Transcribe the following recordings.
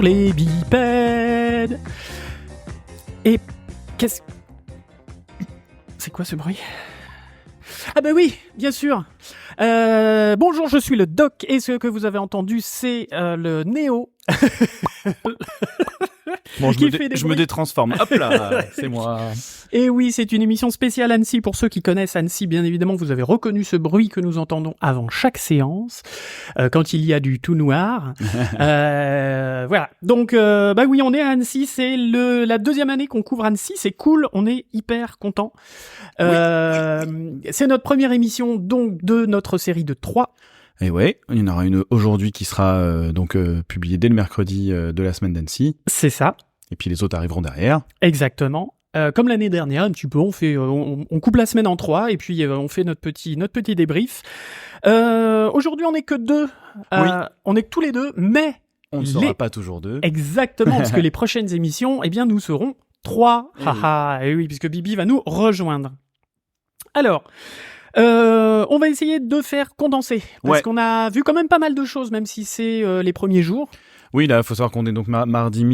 les bipèdes. Et qu'est-ce... C'est quoi ce bruit ? Ah bah oui, bien sûr. Bonjour, je suis le Doc et ce que vous avez entendu, c'est le Néo. Bon, je me détransforme. Hop là, c'est moi. Et oui, c'est une émission spéciale Annecy. Pour ceux qui connaissent Annecy, bien évidemment, vous avez reconnu ce bruit que nous entendons avant chaque séance, quand il y a du tout noir. Voilà. Donc, bah oui, on est à Annecy. C'est la deuxième année qu'on couvre Annecy. C'est cool. On est hyper contents. Oui. C'est notre première émission, donc, de notre série de 3. Et ouais, il y en aura une aujourd'hui qui sera publiée dès le mercredi de la semaine d'Annecy. C'est ça. Et puis les autres arriveront derrière. Exactement. Comme l'année dernière, un petit peu, on coupe la semaine en 3 et puis on fait notre petit débrief. Aujourd'hui, on n'est que 2. Oui. On est que tous les 2, mais on ne sera pas toujours 2. Exactement, parce que les prochaines émissions, eh bien, nous serons 3. Et oui, puisque Bibi va nous rejoindre. Alors, on va essayer de faire condenser, parce qu'on a vu quand même pas mal de choses, même si c'est les premiers jours. Oui, là, il faut savoir qu'on est donc mardi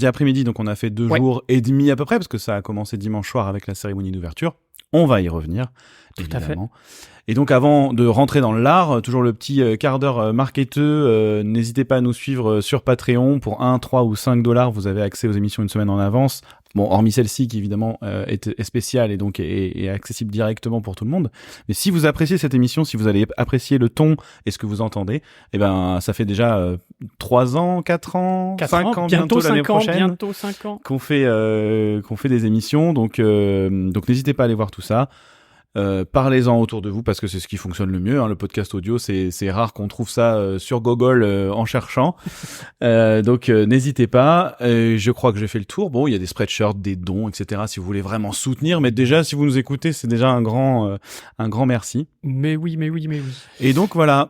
après-midi, donc on a fait 2 jours et demi à peu près, parce que ça a commencé dimanche soir avec la cérémonie d'ouverture. On va y revenir, évidemment. Tout à fait. Et donc, avant de rentrer dans l'art, toujours le petit quart d'heure marketeux, n'hésitez pas à nous suivre sur Patreon. Pour 1, 3 ou 5 $, vous avez accès aux émissions une semaine en avance. Bon, hormis celle-ci qui évidemment est spéciale et donc est accessible directement pour tout le monde. Mais si vous appréciez cette émission, si vous allez apprécier le ton et ce que vous entendez, eh ben ça fait déjà 3 ans, 4 ans, 5 ans bientôt l'année prochaine. Bientôt 5 ans. Qu'on fait des émissions. Donc n'hésitez pas à aller voir tout ça. Parlez-en autour de vous parce que c'est ce qui fonctionne le mieux, hein. Le podcast audio, c'est rare qu'on trouve ça sur Google en cherchant. Donc n'hésitez pas. Je crois que j'ai fait le tour. Bon, il y a des spreadshirts, des dons, etc. Si vous voulez vraiment soutenir, mais déjà si vous nous écoutez, c'est déjà un grand merci. Mais oui. Et donc voilà.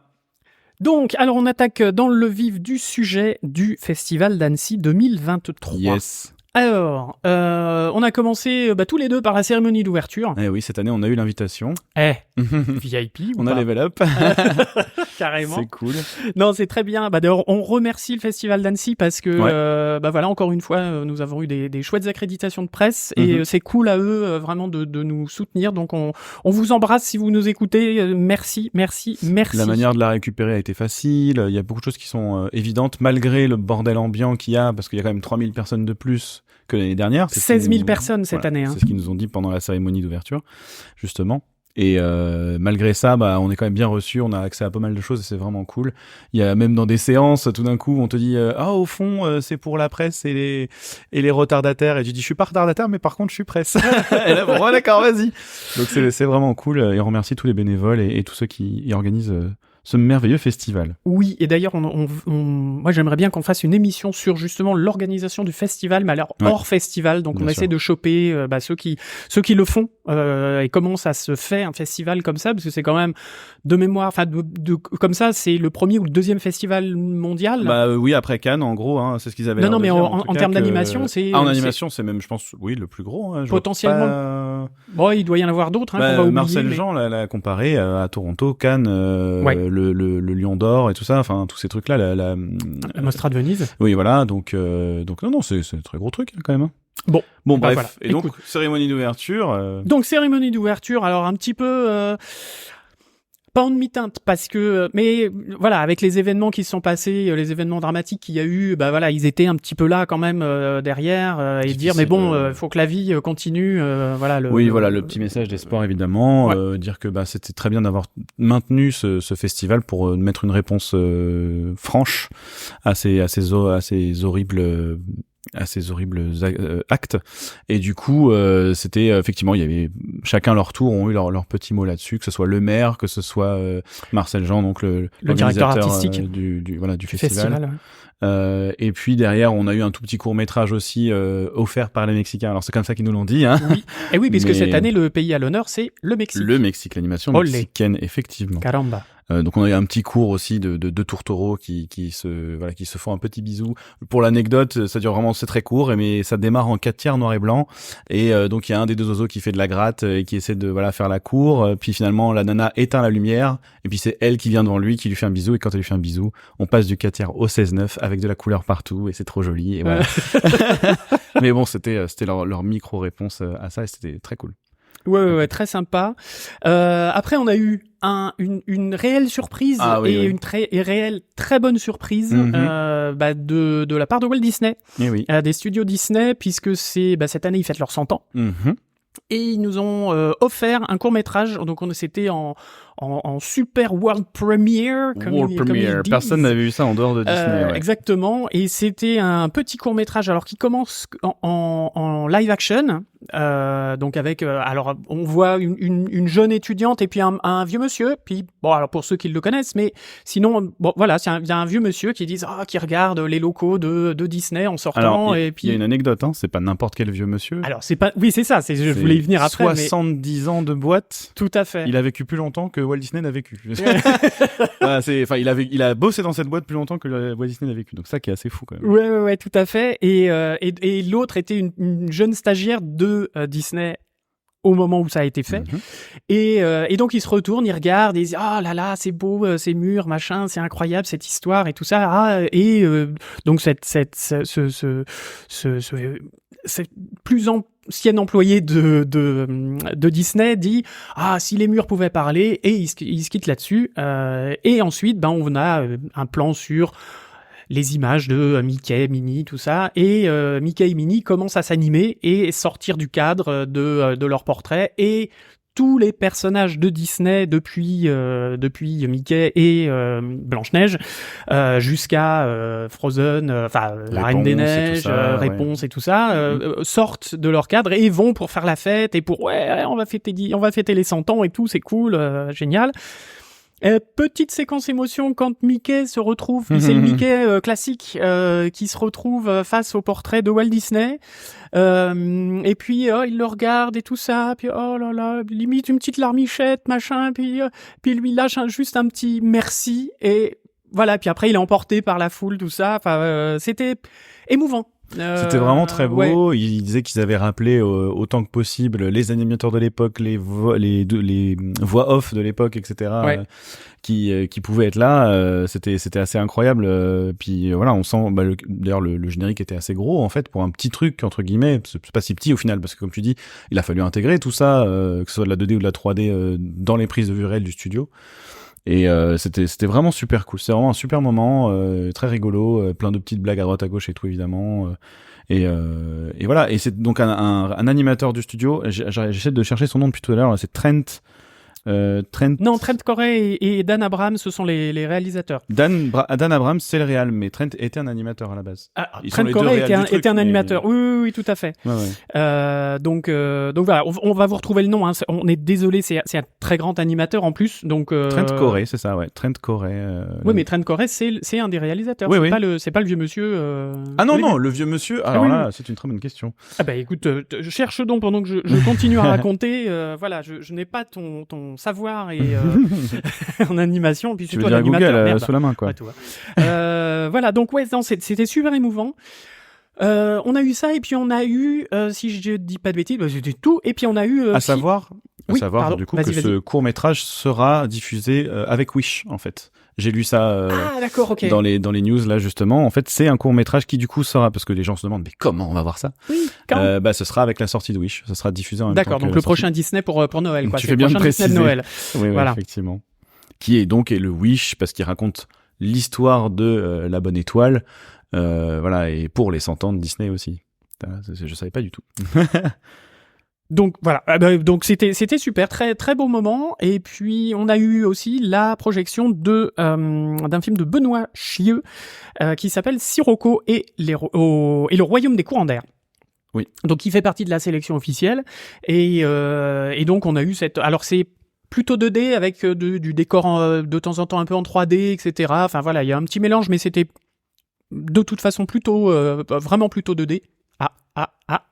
Donc, alors on attaque dans le vif du sujet du Festival d'Annecy 2023. Yes. Alors, on a commencé tous les deux par la cérémonie d'ouverture. Eh oui, cette année, on a eu l'invitation. VIP. On a level up. Carrément. C'est cool. Non, c'est très bien. D'ailleurs, on remercie le Festival d'Annecy parce que, voilà, encore une fois, nous avons eu des chouettes accréditations de presse et c'est cool à eux, vraiment, de nous soutenir. Donc, on vous embrasse si vous nous écoutez. Merci. La manière de la récupérer a été facile. Il y a beaucoup de choses qui sont évidentes, malgré le bordel ambiant qu'il y a, parce qu'il y a quand même 3000 personnes de plus que l'année dernière. 16 000 personnes cette année. C'est ce qu'ils nous ont dit pendant la cérémonie d'ouverture, justement. Et malgré ça, on est quand même bien reçus, on a accès à pas mal de choses et c'est vraiment cool. Il y a même dans des séances, tout d'un coup, on te dit au fond, c'est pour la presse et les retardataires. Et tu dis, je suis pas retardataire, mais par contre, je suis presse. Et là, bon, d'accord, vas-y. Donc c'est vraiment cool. Et on remercie tous les bénévoles et tous ceux qui y organisent ce merveilleux festival. Oui, et d'ailleurs, moi j'aimerais bien qu'on fasse une émission sur justement l'organisation du festival, mais alors hors festival. Donc on essaie de choper ceux qui le font et comment ça se fait un festival comme ça, parce que c'est quand même de mémoire, enfin comme ça, c'est le premier ou le deuxième festival mondial. Oui, après Cannes, en gros, hein, c'est ce qu'ils avaient. Non, mais en termes d'animation, c'est. En animation, c'est même, je pense, oui, le plus gros. Hein, potentiellement. Bon, il doit y en avoir d'autres. Qu'on va oublier, Marcel Jean l'a comparé à Toronto, Cannes. Le Lion d'Or et tout ça, enfin tous ces trucs là, la Mostra de Venise. Oui, voilà, donc non, c'est un très gros truc quand même. Bon, bref. Voilà. Et donc cérémonie d'ouverture. Donc cérémonie d'ouverture. Alors un petit peu. Pas en demi-teinte parce que mais voilà, avec les événements qui se sont passés, les événements dramatiques qu'il y a eu, ils étaient un petit peu là quand même derrière et dire mais bon, faut que la vie continue, voilà le petit message d'espoir évidemment, dire que c'était très bien d'avoir maintenu ce festival pour mettre une réponse franche à ces horribles actes. Et du coup, c'était effectivement, il y avait chacun leur tour ont eu leur petit mot là-dessus, que ce soit le maire, que ce soit Marcel Jean, donc le directeur artistique du festival. Et puis derrière, on a eu un tout petit court-métrage aussi offert par les Mexicains. Alors c'est comme ça qu'ils nous l'ont dit, hein. Oui. Et oui, puisque cette année le pays à l'honneur, c'est le Mexique. Le Mexique, l'animation mexicaine, effectivement. Caramba. Donc on a eu un petit cours aussi de tourtereaux qui se font un petit bisou. Pour l'anecdote, ça dure vraiment, c'est très court, mais ça démarre en 4/3 noir et blanc. Et donc il y a un des deux oiseaux qui fait de la gratte et qui essaie de faire la cour. Puis finalement la nana éteint la lumière et puis c'est elle qui vient devant lui, qui lui fait un bisou. Et quand elle lui fait un bisou, on passe du 4/3 au 16/9 avec de la couleur partout et c'est trop joli et voilà. Mais bon, c'était leur micro réponse à ça et c'était très cool. Ouais, très sympa. Après, on a eu une réelle surprise une réelle très bonne surprise de la part de Walt Disney, des studios Disney, puisque cette année ils fêtent leurs 100 ans. Et ils nous ont offert un court-métrage, donc c'était en super world premiere. Personne n'avait vu ça en dehors de Disney. Exactement, et c'était un petit court-métrage alors qui commence en live action. Donc avec alors on voit une jeune étudiante et puis un vieux monsieur, puis bon alors pour ceux qui le connaissent, mais sinon bon voilà, il y a un vieux monsieur qui qui regarde les locaux de Disney en sortant. Alors, et puis il y a une anecdote, c'est pas n'importe quel vieux monsieur. Alors c'est ça, je voulais y venir après. 70 ans de boîte. Tout à fait. Il a vécu plus longtemps que Walt Disney n'a vécu. Il a bossé dans cette boîte plus longtemps que Walt Disney n'a vécu, donc ça qui est assez fou quand même. Ouais, tout à fait. Et l'autre était une jeune stagiaire de Disney au moment où ça a été fait. Et donc il se retourne, il regarde et il dit ah là là, c'est beau, ces murs, machin, c'est incroyable cette histoire et tout ça. Donc ce plus ancien employé de Disney dit ah si les murs pouvaient parler, et il se quitte là-dessus. Et ensuite on a un plan sur les images de Mickey, Minnie, tout ça, et Mickey et Minnie commencent à s'animer et sortir du cadre de leur portrait, et tous les personnages de Disney depuis Mickey et Blanche-Neige jusqu'à Frozen, la Reine des Neiges, Réponse et tout ça, sortent de leur cadre et vont pour faire la fête et pour on va fêter les 100 ans et tout, c'est cool, génial. Petite séquence émotion quand Mickey se retrouve, c'est le Mickey classique qui se retrouve face au portrait de Walt Disney, et puis il le regarde et tout ça, puis oh là là, limite une petite larmichette, machin, puis lui lâche juste un petit merci, et voilà, puis après il est emporté par la foule, tout ça, c'était émouvant. C'était vraiment très beau. Ouais. Ils disaient qu'ils avaient rappelé autant que possible les animateurs de l'époque, les voix off de l'époque, etc. Qui pouvaient être là. C'était assez incroyable. Puis voilà, on sent. D'ailleurs, le générique était assez gros en fait pour un petit truc entre guillemets. C'est pas si petit au final parce que comme tu dis, il a fallu intégrer tout ça, que ce soit de la 2D ou de la 3D dans les prises de vue réelles du studio. Et c'était vraiment super cool. C'est vraiment un super moment, très rigolo, plein de petites blagues à droite à gauche et tout évidemment. Et voilà. Et c'est donc un animateur du studio. J'essaie de chercher son nom depuis tout à l'heure. C'est Trent. Non, Trent Corey et Dan Abrams, ce sont les réalisateurs. Dan Abrams, c'est le réal, mais Trent était un animateur à la base. Trent Corey était un animateur. Oui, tout à fait. Ouais. Donc voilà, on va vous retrouver le nom. On est désolé, c'est un très grand animateur en plus. Donc Trent Corey, c'est ça, ouais. Trent Corey. Oui, mais Trent Corey, c'est un des réalisateurs. Oui, c'est pas le vieux monsieur. Ah non, le vieux monsieur. Alors là, c'est une très bonne question. Ah bah écoute, je cherche donc pendant que je continue à raconter. Voilà, je n'ai pas ton savoir et en animation, puis tu veux dire Google sous la main quoi. Voilà, donc c'était super émouvant. On a eu ça, et puis on a eu si je dis pas de bêtises, c'était tout, et puis on a eu savoir du coup que ce court-métrage sera diffusé avec Wish en fait. J'ai lu ça d'accord, okay. dans les news là justement. En fait, c'est un court-métrage qui du coup sera, parce que les gens se demandent mais comment on va voir ça. Oui, quand ce sera avec la sortie de Wish, ça sera diffusé en même temps. D'accord, donc le prochain Disney pour Noël quoi. Tu fais bien de préciser. Disney de Noël. Oui, voilà. Effectivement. Qui est donc le Wish parce qu'il raconte l'histoire de la bonne étoile, voilà, et pour les 100 ans de Disney aussi. Je savais pas du tout. Donc voilà, donc c'était super, très très beau moment. Et puis on a eu aussi la projection d'un film de Benoît Chieux qui s'appelle Sirocco et le Royaume des courants d'air. Oui. Donc il fait partie de la sélection officielle, et donc on a eu alors c'est plutôt 2D avec du décor de temps en temps un peu en 3D, etc. Enfin voilà, il y a un petit mélange, mais c'était de toute façon vraiment plutôt 2D.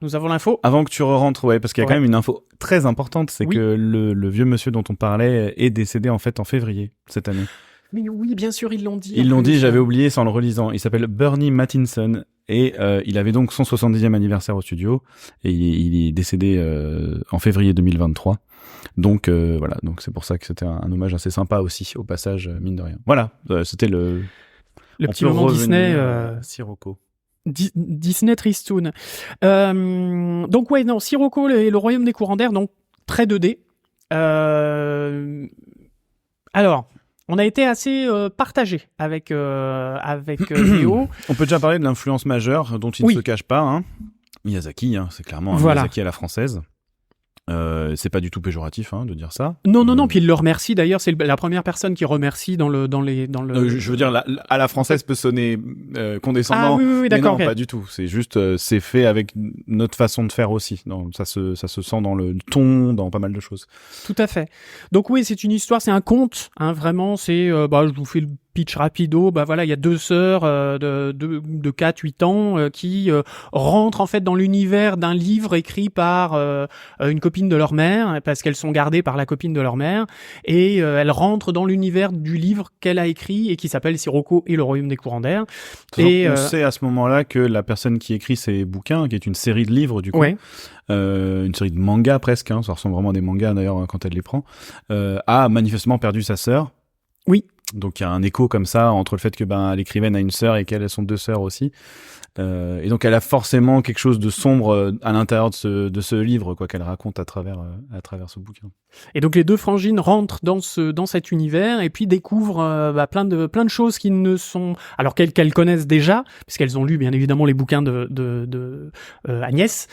Nous avons l'info. Avant que tu rentres, parce qu'il y a quand même une info très importante, c'est que le vieux monsieur dont on parlait est décédé en fait en février cette année. Mais oui, bien sûr, ils l'ont dit. Ils l'ont dit, j'avais oublié sans le relisant. Il s'appelle Bernie Mattinson et il avait donc son 70e anniversaire au studio et il est décédé en février 2023. Donc voilà, donc c'est pour ça que c'était un hommage assez sympa aussi au passage, mine de rien. Voilà, c'était le petit moment Disney. Sirocco. Disney Tristoun. Donc ouais, non, Sirocco et le Royaume des courants d'air, donc très 2D. Alors, on a été assez partagé avec Léo. On peut déjà parler de l'influence majeure dont il ne se cache pas. Hein. Miyazaki, c'est clairement un Miyazaki à la française. C'est pas du tout péjoratif de dire ça. Non. Puis il le remercie d'ailleurs. C'est la première personne qui remercie dans le. Je veux dire, à la française peut sonner condescendant. Ah oui, d'accord. Mais non, pas du tout. C'est juste, c'est fait avec notre façon de faire aussi. Ça se sent dans le ton, dans pas mal de choses. Tout à fait. Donc oui, c'est une histoire, c'est un conte. Vraiment, c'est. Je vous fais le pitch rapido. Il y a deux sœurs de 4-8 ans qui rentrent en fait dans l'univers d'un livre écrit par une copine de leur mère, parce qu'elles sont gardées par la copine de leur mère, et elles rentrent dans l'univers du livre qu'elle a écrit et qui s'appelle Sirocco et le Royaume des courants d'air. Et on sait à ce moment-là que la personne qui écrit ces bouquins, qui est une série de livres du coup, une série de mangas presque, ça ressemble vraiment à des mangas d'ailleurs quand elle les prend, a manifestement perdu sa sœur. Oui. Donc il y a un écho comme ça entre le fait que l'écrivaine a une sœur et qu'elles sont deux sœurs aussi. Et donc elle a forcément quelque chose de sombre à l'intérieur de ce livre qu'elle raconte à travers ce bouquin. Et donc les deux frangines rentrent dans cet univers et puis découvrent plein de choses qui ne sont alors qu'elles connaissent déjà puisqu'elles ont lu bien évidemment les bouquins de Agnès,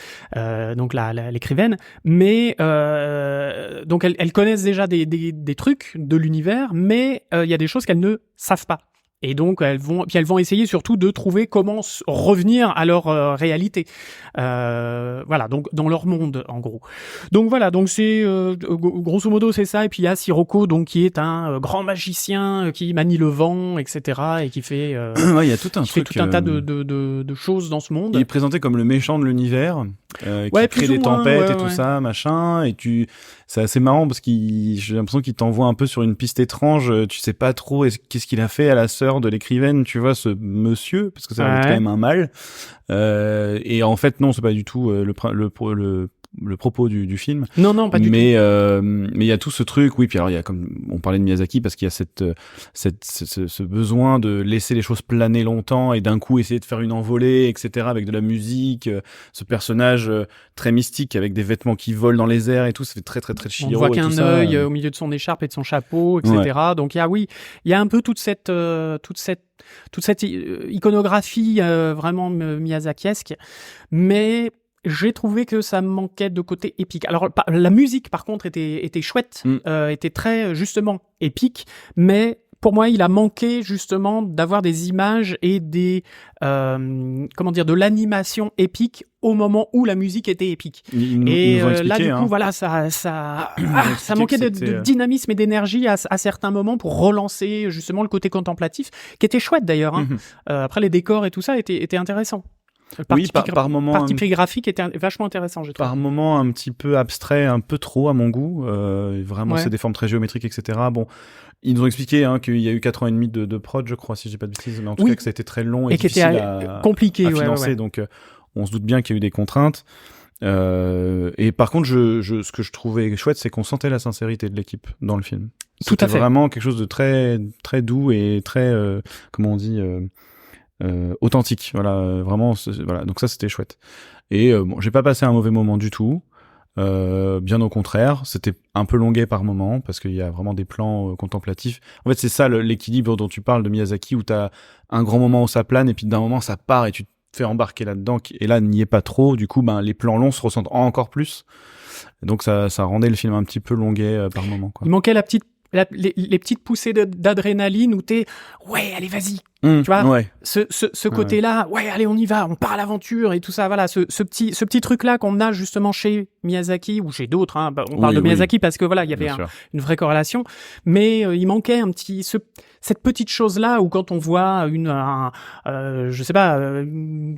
donc l'écrivaine, mais donc elles connaissent déjà des trucs de l'univers, mais il y a des choses qu'elles ne savent pas. Et donc elles vont essayer surtout de trouver comment revenir à leur réalité. Donc dans leur monde en gros. Donc voilà, donc c'est grosso modo c'est ça. Et puis il y a Sirocco donc qui est un grand magicien qui manie le vent, etc. et qui fait il y a tout un truc, fait tout un tas de choses dans ce monde. Il est présenté comme le méchant de l'univers, qui crée des tempêtes et tout ça, machin. Et c'est assez marrant parce j'ai l'impression qu'il t'envoie un peu sur une piste étrange. Tu sais pas trop qu'est-ce qu'il a fait à la sœur de l'écrivaine, tu vois, ce monsieur, parce que ça va être quand même un mâle. Et en fait, non, c'est pas du tout le propos du film. Non, pas du tout. Mais il y a tout ce truc, oui. Puis alors, il y a, comme on parlait de Miyazaki, parce qu'il y a ce besoin de laisser les choses planer longtemps et d'un coup essayer de faire une envolée, etc., avec de la musique, ce personnage très mystique avec des vêtements qui volent dans les airs et tout, ça fait très, très, très Chihiro. On voit qu'un œil au milieu de son écharpe et de son chapeau, etc. Ouais. Donc, il y a un peu toute cette iconographie vraiment miyazakiesque, mais j'ai trouvé que ça manquait de côté épique. Alors la musique par contre était chouette, était très justement épique, mais pour moi il a manqué justement d'avoir des images et de l'animation épique au moment où la musique était épique. Ils là du coup voilà ça manquait de dynamisme et d'énergie à certains moments pour relancer justement le côté contemplatif qui était chouette d'ailleurs. Après les décors et tout ça étaient intéressants. Par moment, partie graphique était vachement intéressant, j'ai trouvé. Par moment un petit peu abstrait, un peu trop à mon goût. Vraiment, c'est des formes très géométriques, etc. Bon, ils nous ont expliqué qu'il y a eu 4 ans et demi de prod, je crois, si j'ai pas de bêtises, mais en tout cas que ça a été très long et difficile compliqué à financer. Donc, on se doute bien qu'il y a eu des contraintes. Et par contre, ce que je trouvais chouette, c'est qu'on sentait la sincérité de l'équipe dans le film. Tout à fait. C'était vraiment quelque chose de très, très doux et très, comment on dit, authentique. Voilà, vraiment. Voilà. Donc ça, c'était chouette. Et j'ai pas passé un mauvais moment du tout. Bien au contraire, c'était un peu longuet par moment parce qu'il y a vraiment des plans contemplatifs. En fait, c'est ça l'équilibre dont tu parles de Miyazaki, où t'as un grand moment où ça plane et puis d'un moment ça part et tu te fais embarquer là-dedans. Et là, n'y est pas trop. Du coup, les plans longs se ressentent encore plus. Donc ça rendait le film un petit peu longuet par moment, quoi. Il manquait les petites poussées d'adrénaline où t'es allez vas-y, tu vois, ce côté-là, allez on y va, on part à l'aventure et tout ça, voilà, ce petit truc là qu'on a justement chez Miyazaki ou chez d'autres, on parle de Miyazaki parce que voilà, il y avait une vraie corrélation, mais il manquait un petit cette petite chose là où quand on voit je sais pas,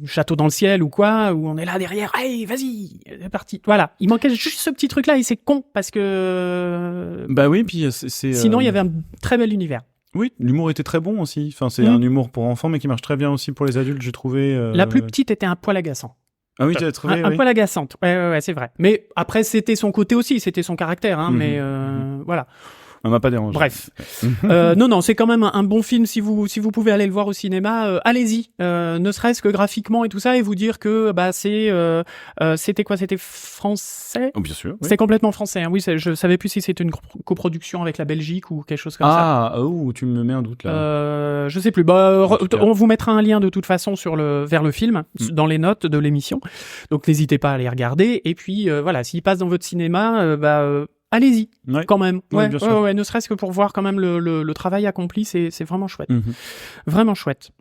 château dans le ciel ou quoi, où on est là derrière, hey vas-y, c'est parti, voilà, il manquait juste ce petit truc là et c'est con parce que oui, puis sinon il y avait un très bel univers. Oui, l'humour était très bon aussi. Enfin, c'est un humour pour enfants, mais qui marche très bien aussi pour les adultes, j'ai trouvé. La plus petite était un poil agaçant. Ah oui, tu l'as trouvé, un poil agaçante. Ouais, c'est vrai. Mais après, c'était son côté aussi, c'était son caractère, mais voilà. On m'a pas dérangé. Bref. Non, c'est quand même un bon film. Si vous pouvez aller le voir au cinéma, allez-y. Ne serait-ce que graphiquement et tout ça, et vous dire que c'était quoi? C'était français? Oh, bien sûr. Oui. C'était complètement français. Hein. Oui, je savais plus si c'était une coproduction avec la Belgique ou quelque chose comme ça. Tu me mets un doute là. Je sais plus. On vous mettra un lien de toute façon vers le film dans les notes de l'émission. Donc n'hésitez pas à aller regarder. Et puis voilà, s'il passe dans votre cinéma, allez-y, quand même. Ouais, ne serait-ce que pour voir quand même le travail accompli, c'est vraiment chouette. Vraiment chouette.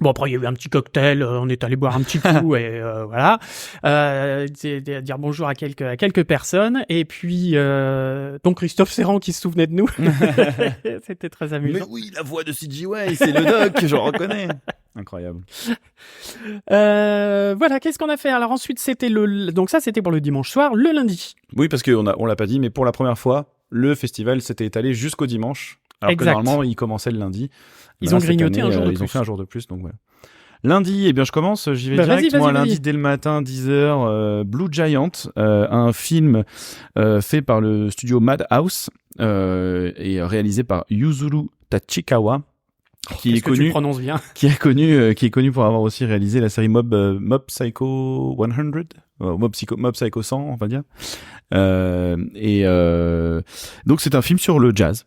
Bon, après, il y a eu un petit cocktail, on est allé boire un petit coup et voilà. Dire bonjour à quelques personnes. Et puis, donc Christophe Serrand qui se souvenait de nous. C'était très amusant. Mais oui, la voix de CGI, c'est le doc, je le reconnais. Incroyable. Voilà, qu'est-ce qu'on a fait? Alors ensuite, donc ça, c'était pour le dimanche soir. Le lundi. Oui, parce qu'on l'a pas dit, mais pour la première fois, le festival s'était étalé jusqu'au dimanche. Alors que normalement, il commencamençait le lundi. Ils ont grignoté un jour de plus. Ils ont fait un jour de plus, donc voilà. Lundi, je commence, j'y vais direct. Moi, lundi, dès le matin, 10h, Blue Giant, un film fait par le studio Madhouse et réalisé par Yuzuru Tachikawa. Qui est connu pour avoir aussi réalisé la série Mob Psycho 100, Mob Psycho 100, on va dire. Donc c'est un film sur le jazz.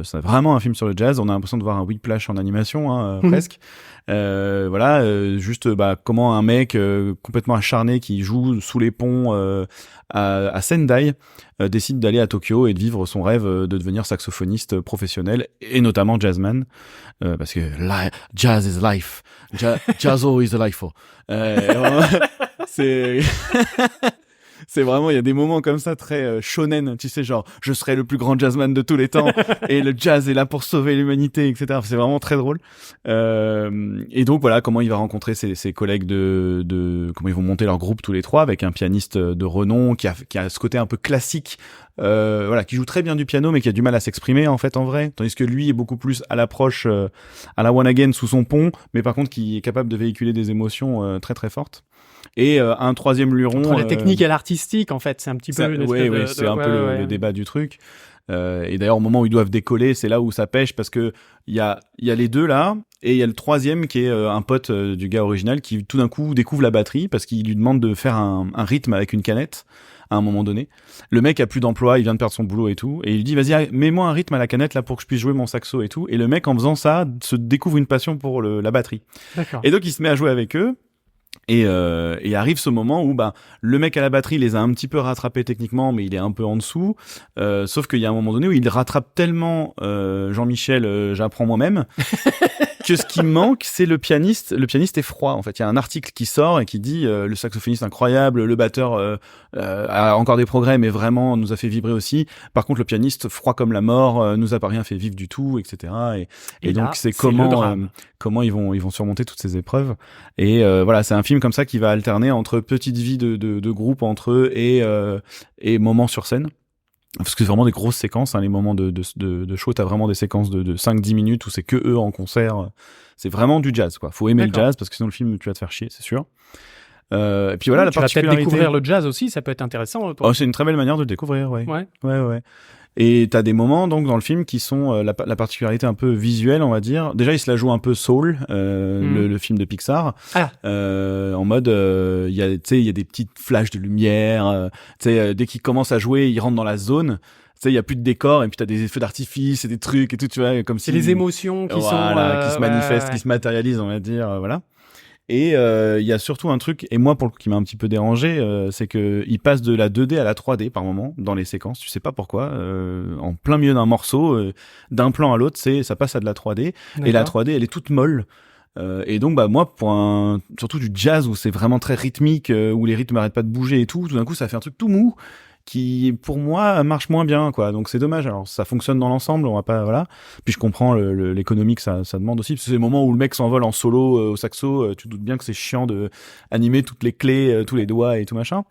C'est vraiment un film sur le jazz. On a l'impression de voir un Whiplash en animation, presque. Juste comment un mec complètement acharné qui joue sous les ponts à Sendai décide d'aller à Tokyo et de vivre son rêve de devenir saxophoniste professionnel et notamment jazzman, parce que jazz is life, jazzo is life. C'est vraiment, il y a des moments comme ça très shonen, tu sais, genre je serai le plus grand jazzman de tous les temps et le jazz est là pour sauver l'humanité, etc. C'est vraiment très drôle. Et donc voilà comment il va rencontrer ses collègues comment ils vont monter leur groupe tous les trois avec un pianiste de renom qui a ce côté un peu classique, qui joue très bien du piano mais qui a du mal à s'exprimer en fait en vrai, tandis que lui est beaucoup plus à l'approche à la one again sous son pont, mais par contre qui est capable de véhiculer des émotions très très fortes. Et un troisième luron. Entre la technique et l'artistique, en fait, c'est un petit peu. C'est un peu le débat du truc. Et d'ailleurs, au moment où ils doivent décoller, c'est là où ça pêche parce que il y a les deux là, et il y a le troisième qui est un pote du gars original qui tout d'un coup découvre la batterie parce qu'il lui demande de faire un rythme avec une canette à un moment donné. Le mec a plus d'emploi, il vient de perdre son boulot et tout, et il lui dit vas-y mets-moi un rythme à la canette là pour que je puisse jouer mon saxo et tout. Et le mec en faisant ça se découvre une passion pour la batterie. D'accord. Et donc il se met à jouer avec eux. Et arrive ce moment où le mec à la batterie les a un petit peu rattrapés techniquement, mais il est un peu en dessous. Sauf qu'il y a un moment donné où il rattrape tellement Jean-Michel, j'apprends moi-même, que ce qui manque, c'est le pianiste. Le pianiste est froid, en fait. Il y a un article qui sort et qui dit le saxophoniste incroyable, le batteur a encore des progrès, mais vraiment nous a fait vibrer aussi. Par contre, le pianiste froid comme la mort, nous a pas rien fait vivre du tout, etc. Et donc là, c'est comment ils vont surmonter toutes ces épreuves. Et voilà, c'est un film comme ça qui va alterner entre petite vie de groupe entre eux et moments sur scène. Parce que c'est vraiment des grosses séquences, hein, les moments de show, t'as vraiment des séquences de 5-10 minutes où c'est que eux en concert. C'est vraiment du jazz, quoi. Faut aimer le jazz parce que sinon le film tu vas te faire chier, c'est sûr. Et puis voilà, la particularité. Tu vas peut-être découvrir le jazz aussi, ça peut être intéressant. C'est une très belle manière de le découvrir, ouais. Et t'as des moments donc dans le film qui sont la particularité un peu visuelle, on va dire. Déjà, il se la joue un peu soul, le film de Pixar. En mode, il y a des petites flashs de lumière. Dès qu'il commence à jouer, il rentre dans la zone. Il y a plus de décor et puis t'as des feux d'artifice et des trucs et tout, tu vois, comme si. C'est les émotions qui qui se manifestent, qui se matérialisent, on va dire, voilà. Et il y a surtout un truc, et moi qui m'a un petit peu dérangé, c'est que il passe de la 2D à la 3D par moment dans les séquences. Tu sais pas pourquoi. En plein milieu d'un morceau, d'un plan à l'autre, ça passe à de la 3D. D'accord. Et la 3D, elle est toute molle. Et donc moi pour surtout du jazz où c'est vraiment très rythmique, où les rythmes arrêtent pas de bouger et tout d'un coup ça fait un truc tout mou qui pour moi marche moins bien, quoi. Donc c'est dommage. Alors ça fonctionne dans l'ensemble, on va pas, voilà. Puis je comprends l'économie que ça demande aussi, parce que c'est le moment où le mec s'envole en solo au saxo, tu te doutes bien que c'est chiant de animer toutes les clés, tous les doigts et tout machin.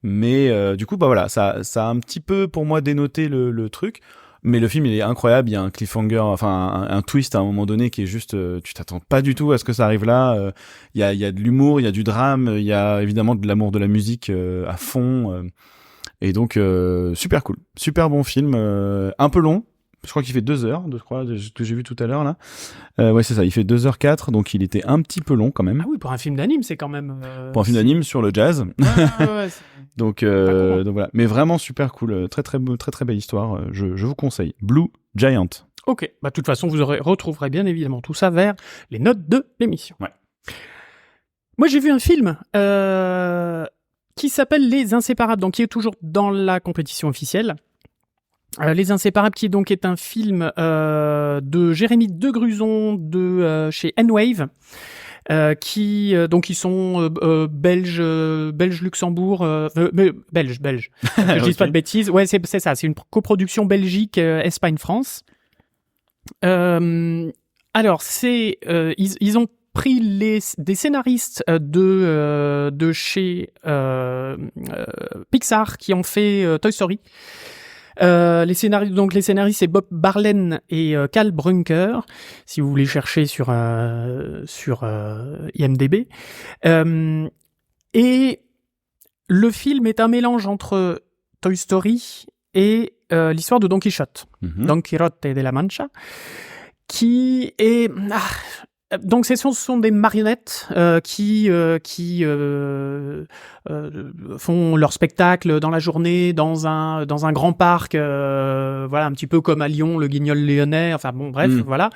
Mais du coup voilà, ça a un petit peu pour moi dénoté le truc. Mais le film il est incroyable, il y a un cliffhanger, enfin un twist à un moment donné qui est juste, tu t'attends pas du tout à ce que ça arrive là. Il y a de l'humour, il y a du drame, il y a évidemment de l'amour de la musique à fond. Et donc super cool, super bon film, un peu long. Je crois qu'il fait 2 heures, je crois, que j'ai vu tout à l'heure là. Ouais, c'est ça, il fait 2h04, donc il était un petit peu long quand même. Ah oui, pour un film d'anime, c'est quand même... Pour un film d'anime sur le jazz. Ouais, donc voilà, mais vraiment super cool, très belle histoire, je vous conseille. Blue Giant. Ok, bah de toute façon, vous retrouverez bien évidemment tout ça vers les notes de l'émission. Ouais. Moi, j'ai vu un film qui s'appelle Les Inséparables, donc qui est toujours dans la compétition officielle. Les Inséparables, qui donc est un film de Jérémy Degruzon de chez N-Wave, qui donc ils sont belges Luxembourg, belges. Je dis pas de bêtises. Ouais, c'est ça. C'est une coproduction Belgique Espagne France. Alors ils ont pris des scénaristes de chez Pixar qui ont fait Toy Story. Les scénaristes, c'est Bob Barlen et Cal Brunker, si vous voulez chercher sur IMDb. Et le film est un mélange entre Toy Story et l'histoire de Don Quichotte, Don Quijote de la Mancha, qui est... donc ce sont des marionnettes qui font leur spectacle dans la journée dans un grand parc, voilà, un petit peu comme à Lyon le Guignol Lyonnais, enfin bon bref, voilà.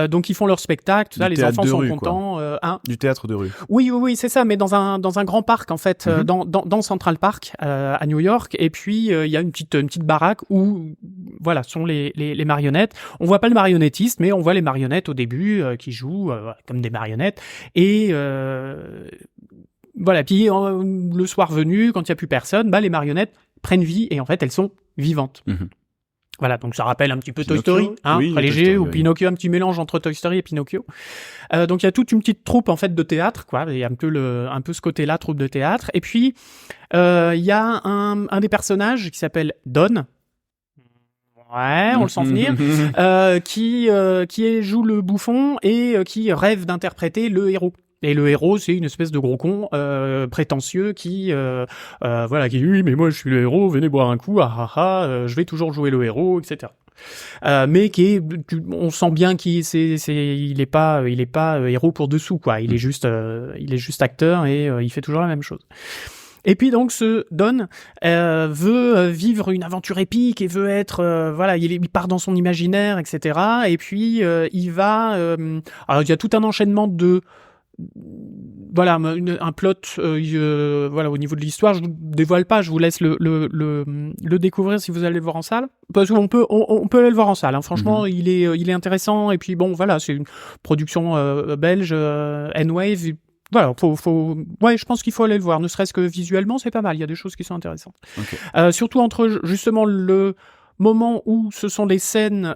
Donc ils font leur spectacle, tout ça, les enfants sont contents. Du théâtre de rue. Oui, c'est ça, mais dans un grand parc en fait, dans Central Park à New York. Et puis il y a une petite baraque où voilà sont les marionnettes. On voit pas le marionnettiste, mais on voit les marionnettes au début qui jouent comme des marionnettes, et voilà, puis le soir venu, quand il n'y a plus personne, les marionnettes prennent vie, et en fait elles sont vivantes. Voilà, donc ça rappelle un petit peu Pinocchio, Toy Story, hein, oui, très léger, Story, ou Pinocchio, un petit mélange entre Toy Story et Pinocchio. Donc il y a toute une petite troupe en fait de théâtre, quoi, il y a un peu ce côté-là, troupe de théâtre. Et puis il y a un des personnages qui s'appelle Don. Ouais, on le sent venir, qui joue le bouffon et qui rêve d'interpréter le héros. Et le héros, c'est une espèce de gros con prétentieux qui dit oui, mais moi je suis le héros, venez boire un coup, je vais toujours jouer le héros, etc. Mais on sent bien qu'il est pas héros pour dessous, quoi. Il est juste acteur, et il fait toujours la même chose. Et puis donc ce Don veut vivre une aventure épique et veut être il part dans son imaginaire, etc. Et puis il va alors il y a tout un enchaînement de un plot au niveau de l'histoire. Je vous dévoile pas, je vous laisse le découvrir si vous allez le voir en salle, parce qu'on peut aller le voir en salle, hein. Franchement, il est intéressant. Et puis bon, voilà, c'est une production belge, N-Wave. Voilà, je pense qu'il faut aller le voir, ne serait-ce que visuellement, c'est pas mal, il y a des choses qui sont intéressantes. Okay. Surtout entre justement le moment où ce sont des scènes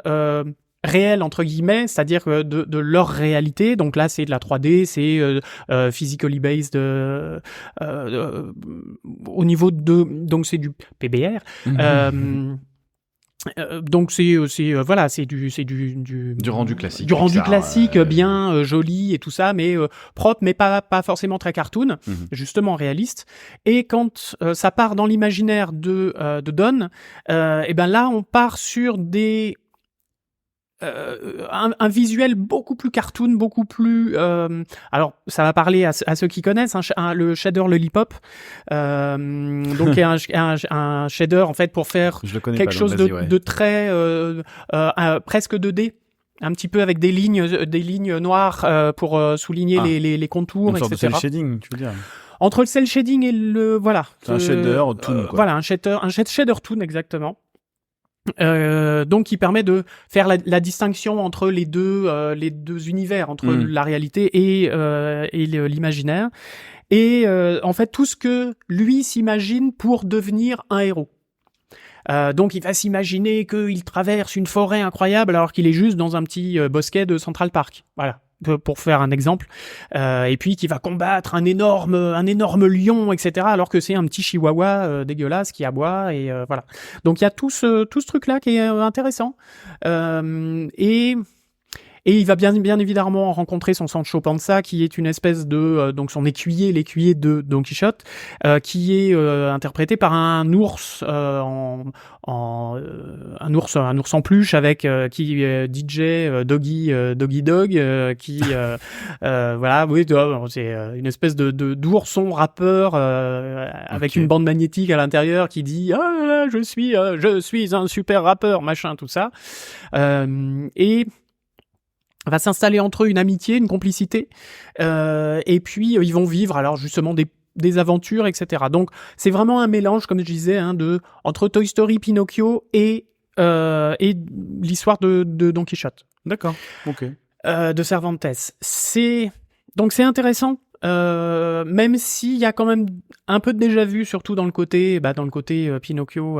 réelles, entre guillemets, c'est-à-dire de leur réalité. Donc là, c'est de la 3D, c'est physically based au niveau de... Donc c'est du PBR. Donc c'est du rendu classique. Du rendu classique, bien joli et tout ça, mais propre, mais pas forcément très cartoon, justement réaliste. Et quand ça part dans l'imaginaire de Don, et ben là on part sur des un visuel beaucoup plus cartoon, beaucoup plus... alors, ça va parler à ceux qui connaissent, le shader Lollipop. Donc, un shader, en fait, pour faire quelque chose de très... presque 2D. Un petit peu avec des lignes noires pour souligner les contours, etc. Une sorte de cel shading, tu veux dire? Entre le cel shading et le... Voilà. C'est un shader toon, quoi. Voilà, un shader toon, exactement. Donc qui permet de faire la distinction entre les deux univers, entre la réalité et l'imaginaire, et en fait tout ce que lui s'imagine pour devenir un héros. Donc il va s'imaginer qu'il traverse une forêt incroyable alors qu'il est juste dans un petit bosquet de Central Park, voilà, pour faire un exemple, et puis qui va combattre un énorme lion, etc., alors que c'est un petit chihuahua dégueulasse qui aboie, et voilà. Donc il y a tout ce truc là qui est intéressant, et Et il va bien évidemment rencontrer son Sancho Panza, qui est une espèce de donc son l'écuyer de Don Quichotte, qui est interprété par un ours un ours en peluche avec qui DJ Doggy Dog, qui voilà, oui, c'est une espèce de d'ourson rappeur avec une bande magnétique à l'intérieur qui dit je suis un super rappeur, machin, tout ça, et va s'installer entre eux une amitié, une complicité, et puis ils vont vivre alors justement des aventures, etc. Donc c'est vraiment un mélange, comme je disais, entre Toy Story, Pinocchio et l'histoire de Don Quichotte. D'accord. Ok. De Cervantes. C'est intéressant. Même s'il y a quand même un peu de déjà-vu, surtout dans le côté Pinocchio,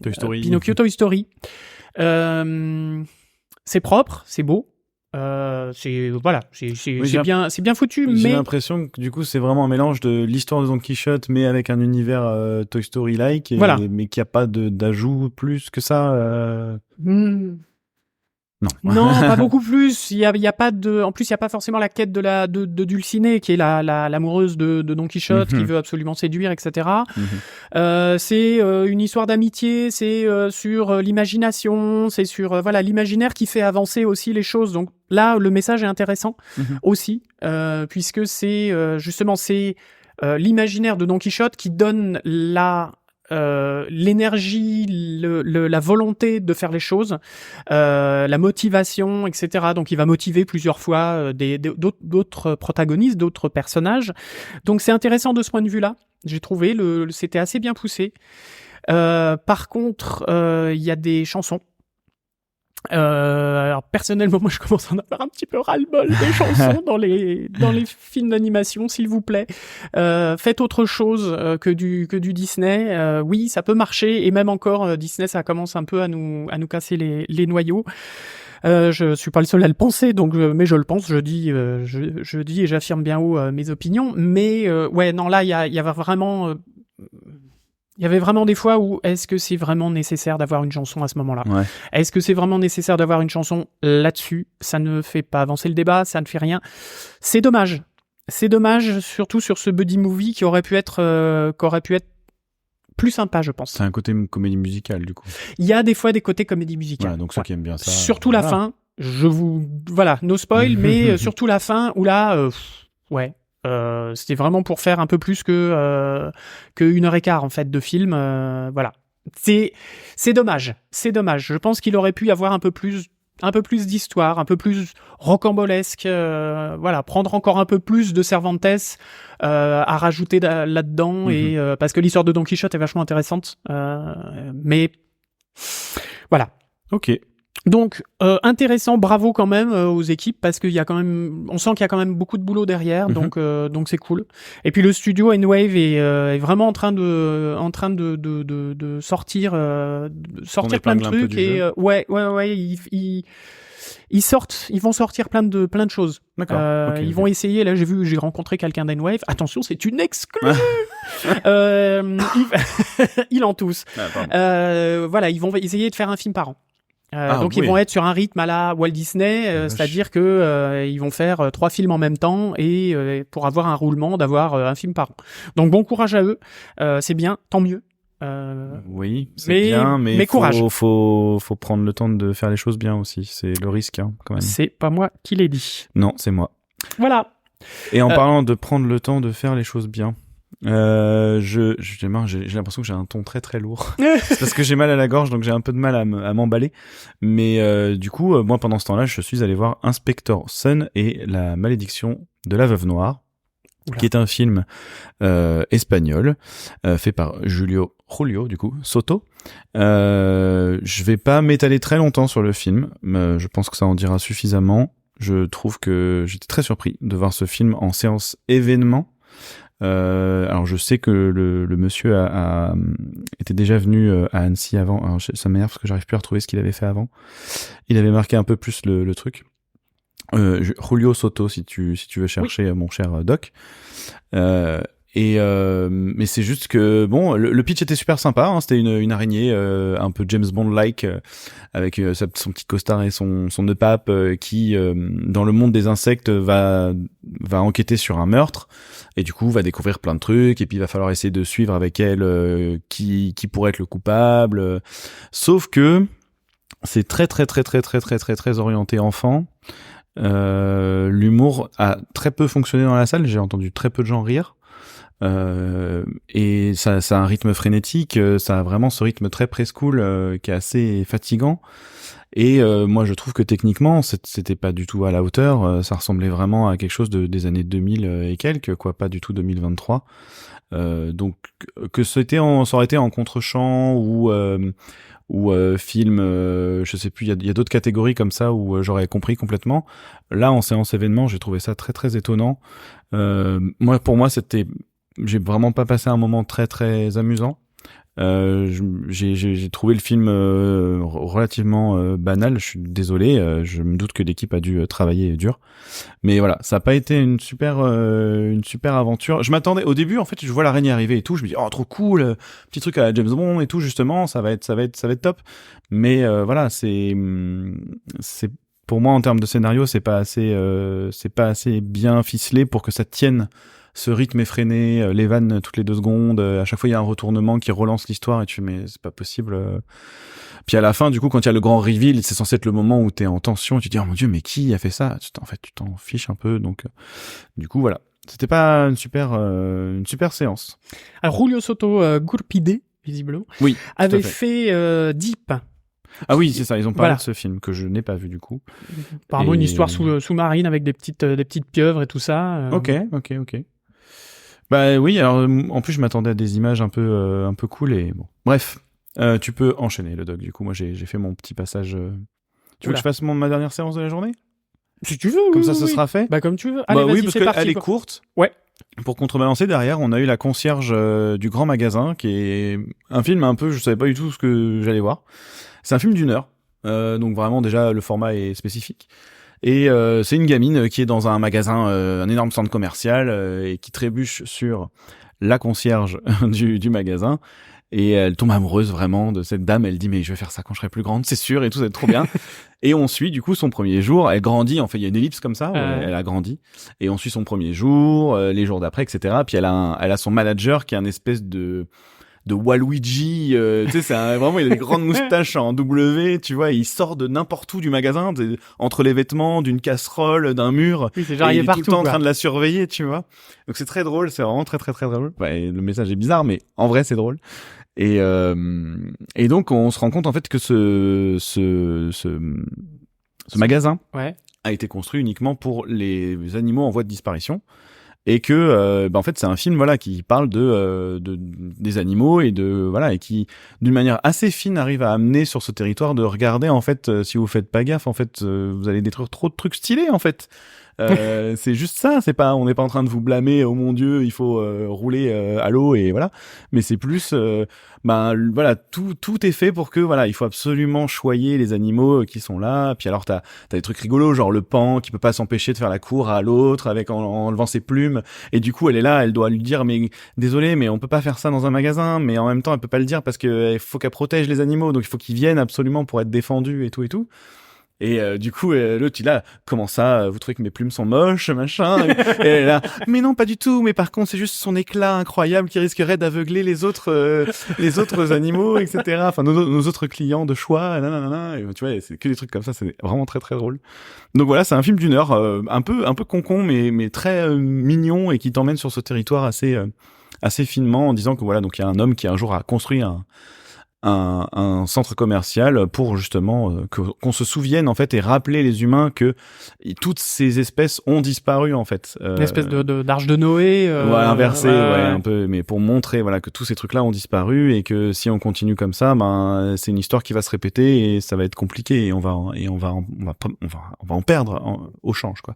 Toy Story. Pinocchio Toy Story. C'est propre, c'est beau. C'est bien foutu, mais j'ai l'impression que du coup c'est vraiment un mélange de l'histoire de Don Quichotte mais avec un univers Toy Story like, mais qu'il n'y a pas d'ajout plus que ça. Non, pas beaucoup plus. Il y a pas de, en plus, il y a pas forcément la quête de Dulcinée, qui est l'amoureuse de Don Quichotte, qui veut absolument séduire, etc. C'est une histoire d'amitié, c'est sur l'imagination, c'est sur l'imaginaire qui fait avancer aussi les choses. Donc là, le message est intéressant aussi, puisque c'est justement l'imaginaire de Don Quichotte qui donne l'énergie, la volonté de faire les choses, la motivation, etc. Donc il va motiver plusieurs fois d'autres protagonistes, d'autres personnages. Donc c'est intéressant de ce point de vue-là. J'ai trouvé c'était assez bien poussé. Par contre, il y a des chansons. Alors personnellement, moi je commence à en avoir un petit peu ras-le-bol des chansons dans les films d'animation, s'il vous plaît. Faites autre chose que du Disney. Oui, ça peut marcher, et même encore Disney, ça commence un peu à nous casser les noyaux. Je suis pas le seul à le penser, mais je le pense. Je dis et j'affirme bien haut mes opinions. Mais non, là il y avait vraiment. Il y avait vraiment des fois où est-ce que c'est vraiment nécessaire d'avoir une chanson à ce moment-là ? Ouais. Est-ce que c'est vraiment nécessaire d'avoir une chanson là-dessus ? Ça ne fait pas avancer le débat, ça ne fait rien. C'est dommage. C'est dommage, surtout sur ce buddy movie qui aurait pu être plus sympa, je pense. C'est un côté comédie musicale, du coup. Il y a des fois des côtés comédie musicale. Voilà, donc ceux qui aiment bien ça. Surtout la fin, no spoil, mais surtout la fin où là, c'était vraiment pour faire un peu plus que 1h15 en fait de film, voilà. C'est dommage. Je pense qu'il aurait pu y avoir un peu plus d'histoire, un peu plus rocambolesque, prendre encore un peu plus de Cervantes à rajouter là-dedans, et parce que l'histoire de Don Quichotte est vachement intéressante, mais voilà. Ok. Donc intéressant, bravo quand même aux équipes, parce qu'il y a quand même, on sent qu'il y a quand même beaucoup de boulot derrière, donc c'est cool. Et puis le studio N-Wave est vraiment en train de sortir plein de trucs, et ils vont sortir plein de choses. D'accord. Ils vont essayer. Là, j'ai rencontré quelqu'un d'N-Wave. Attention, c'est une exclue. Il en tousse. Ils vont essayer de faire un film par an. Ils vont être sur un rythme à la Walt Disney, c'est-à-dire que ils vont faire 3 films en même temps, et pour avoir un roulement, d'avoir un film par an. Donc bon courage à eux, c'est bien, tant mieux. Oui, c'est bien, mais courage. Faut prendre le temps de faire les choses bien aussi, c'est le risque quand même. C'est pas moi qui l'ai dit. Non, c'est moi. Voilà. Et en parlant de prendre le temps de faire les choses bien, j'ai l'impression que j'ai un ton très très lourd. C'est parce que j'ai mal à la gorge, donc j'ai un peu de mal à m'emballer. Mais du coup, moi pendant ce temps-là, je suis allé voir Inspector Sun et la malédiction de la veuve noire, qui est un film espagnol fait par Julio du coup Soto. Je vais pas m'étaler très longtemps sur le film, mais je pense que ça en dira suffisamment. Je trouve que j'étais très surpris de voir ce film en séance événement. Alors je sais que le monsieur était déjà venu à Annecy avant. Alors ça m'énerve parce que j'arrive plus à retrouver ce qu'il avait fait avant. Il avait marqué un peu plus le truc. Julio Soto, si tu veux chercher, mon cher Doc. Mais c'est juste que bon, le pitch était super sympa, hein, c'était une araignée un peu James Bond-like avec son petit costard et son nœud pape qui dans le monde des insectes va enquêter sur un meurtre et du coup va découvrir plein de trucs et puis il va falloir essayer de suivre avec elle qui pourrait être le coupable. Sauf que c'est très orienté enfant. L'humour a très peu fonctionné dans la salle, j'ai entendu très peu de gens rire. Et ça a un rythme frénétique, ça a vraiment ce rythme très preschool qui est assez fatigant. Et moi je trouve que techniquement c'était pas du tout à la hauteur, ça ressemblait vraiment à quelque chose des années 2000 et quelques, quoi, pas du tout 2023. Donc que ça aurait été en contre-champ ou film, je sais plus, il y a d'autres catégories comme ça où j'aurais compris complètement. Là en séance événement j'ai trouvé ça très étonnant. Pour moi j'ai vraiment pas passé un moment très amusant. J'ai trouvé le film relativement banal. Je suis désolé. Je me doute que l'équipe a dû travailler dur, mais voilà, ça a pas été une super aventure. Je m'attendais au début, en fait, je vois l'araignée arriver et tout, je me dis oh trop cool, petit truc à la James Bond et tout, justement, ça va être top. Mais voilà, c'est pour moi en termes de scénario, c'est pas assez bien ficelé pour que ça tienne. Ce rythme effréné, les vannes toutes les 2 secondes, à chaque fois il y a un retournement qui relance l'histoire et tu fais mais c'est pas possible. Puis à la fin, du coup, quand il y a le grand reveal, c'est censé être le moment où t'es en tension, tu te dis oh mon dieu mais qui a fait ça ? En fait tu t'en fiches un peu, donc du coup voilà, c'était pas une super séance. Alors Julio Soto Gurpide, visiblement, oui, avait fait Deep. Ah oui, c'est ça, ils ont parlé de ce film que je n'ai pas vu du coup. Apparemment une histoire sous-marine avec des petites pieuvres et tout ça. Ok. Bah oui, alors en plus je m'attendais à des images un peu cool et bon. Bref, tu peux enchaîner le doc. Du coup, moi j'ai fait mon petit passage. Tu veux que je fasse ma dernière séance de la journée ? Si tu veux. Comme ça, ce sera fait. Bah comme tu veux. Allez, oui, parce qu'elle est courte. Ouais. Pour contrebalancer, derrière, on a eu La concierge du Grand Magasin, qui est un film un peu, je savais pas du tout ce que j'allais voir. C'est un film d'1 heure, donc vraiment déjà le format est spécifique. Et c'est une gamine qui est dans un magasin, un énorme centre commercial, et qui trébuche sur la concierge du magasin. Et elle tombe amoureuse vraiment de cette dame. Elle dit mais je vais faire ça quand je serai plus grande, c'est sûr, et tout, ça va être trop bien. Et on suit du coup son premier jour. Elle grandit, en fait, il y a une ellipse comme ça. Elle a grandi. Et on suit son premier jour, les jours d'après, etc. Puis elle a son manager qui est un espèce de Waluigi, tu sais, vraiment, il a des grandes moustaches en W, tu vois, il sort de n'importe où du magasin, entre les vêtements, d'une casserole, d'un mur. Oui, c'est genre, il est partout, tout le temps quoi. en train de la surveiller, tu vois. Donc c'est très drôle, c'est vraiment très drôle. Ouais, le message est bizarre, mais en vrai, c'est drôle. Et donc, on se rend compte, en fait, que ce magasin a été construit uniquement pour les animaux en voie de disparition. Et que en fait c'est un film qui parle des animaux et et qui d'une manière assez fine arrive à amener sur ce territoire de regarder en fait si vous faites pas gaffe en fait vous allez détruire trop de trucs stylés en fait. C'est juste ça, on n'est pas en train de vous blâmer, oh mon dieu, il faut rouler à l'eau et voilà, mais c'est plus tout est fait pour que il faut absolument choyer les animaux qui sont là. Puis alors t'as des trucs rigolos, genre le pan qui peut pas s'empêcher de faire la cour à l'autre avec en enlevant ses plumes, et du coup elle est là, elle doit lui dire mais désolé mais on peut pas faire ça dans un magasin, mais en même temps elle peut pas le dire parce que il faut qu'elle protège les animaux, donc il faut qu'ils viennent absolument pour être défendus et tout. Et du coup, l'autre, il a comment ça, vous trouvez que mes plumes sont moches, machin. Et elle est là, mais non, pas du tout. Mais par contre, c'est juste son éclat incroyable qui risquerait d'aveugler les autres animaux, etc. Enfin, nos autres clients de choix, nanana. Et tu vois, c'est que des trucs comme ça. C'est vraiment très drôle. Donc voilà, c'est un film d'1 heure, un peu con, mais très mignon et qui t'emmène sur ce territoire assez finement en disant que donc il y a un homme qui un jour a construit un centre commercial pour justement qu'on se souvienne en fait et rappeler les humains que toutes ces espèces ont disparu en fait. Une espèce d'arche de Noé. Inversé, un peu, mais pour montrer que tous ces trucs-là ont disparu et que si on continue comme ça, c'est une histoire qui va se répéter et ça va être compliqué et on va en perdre au change quoi.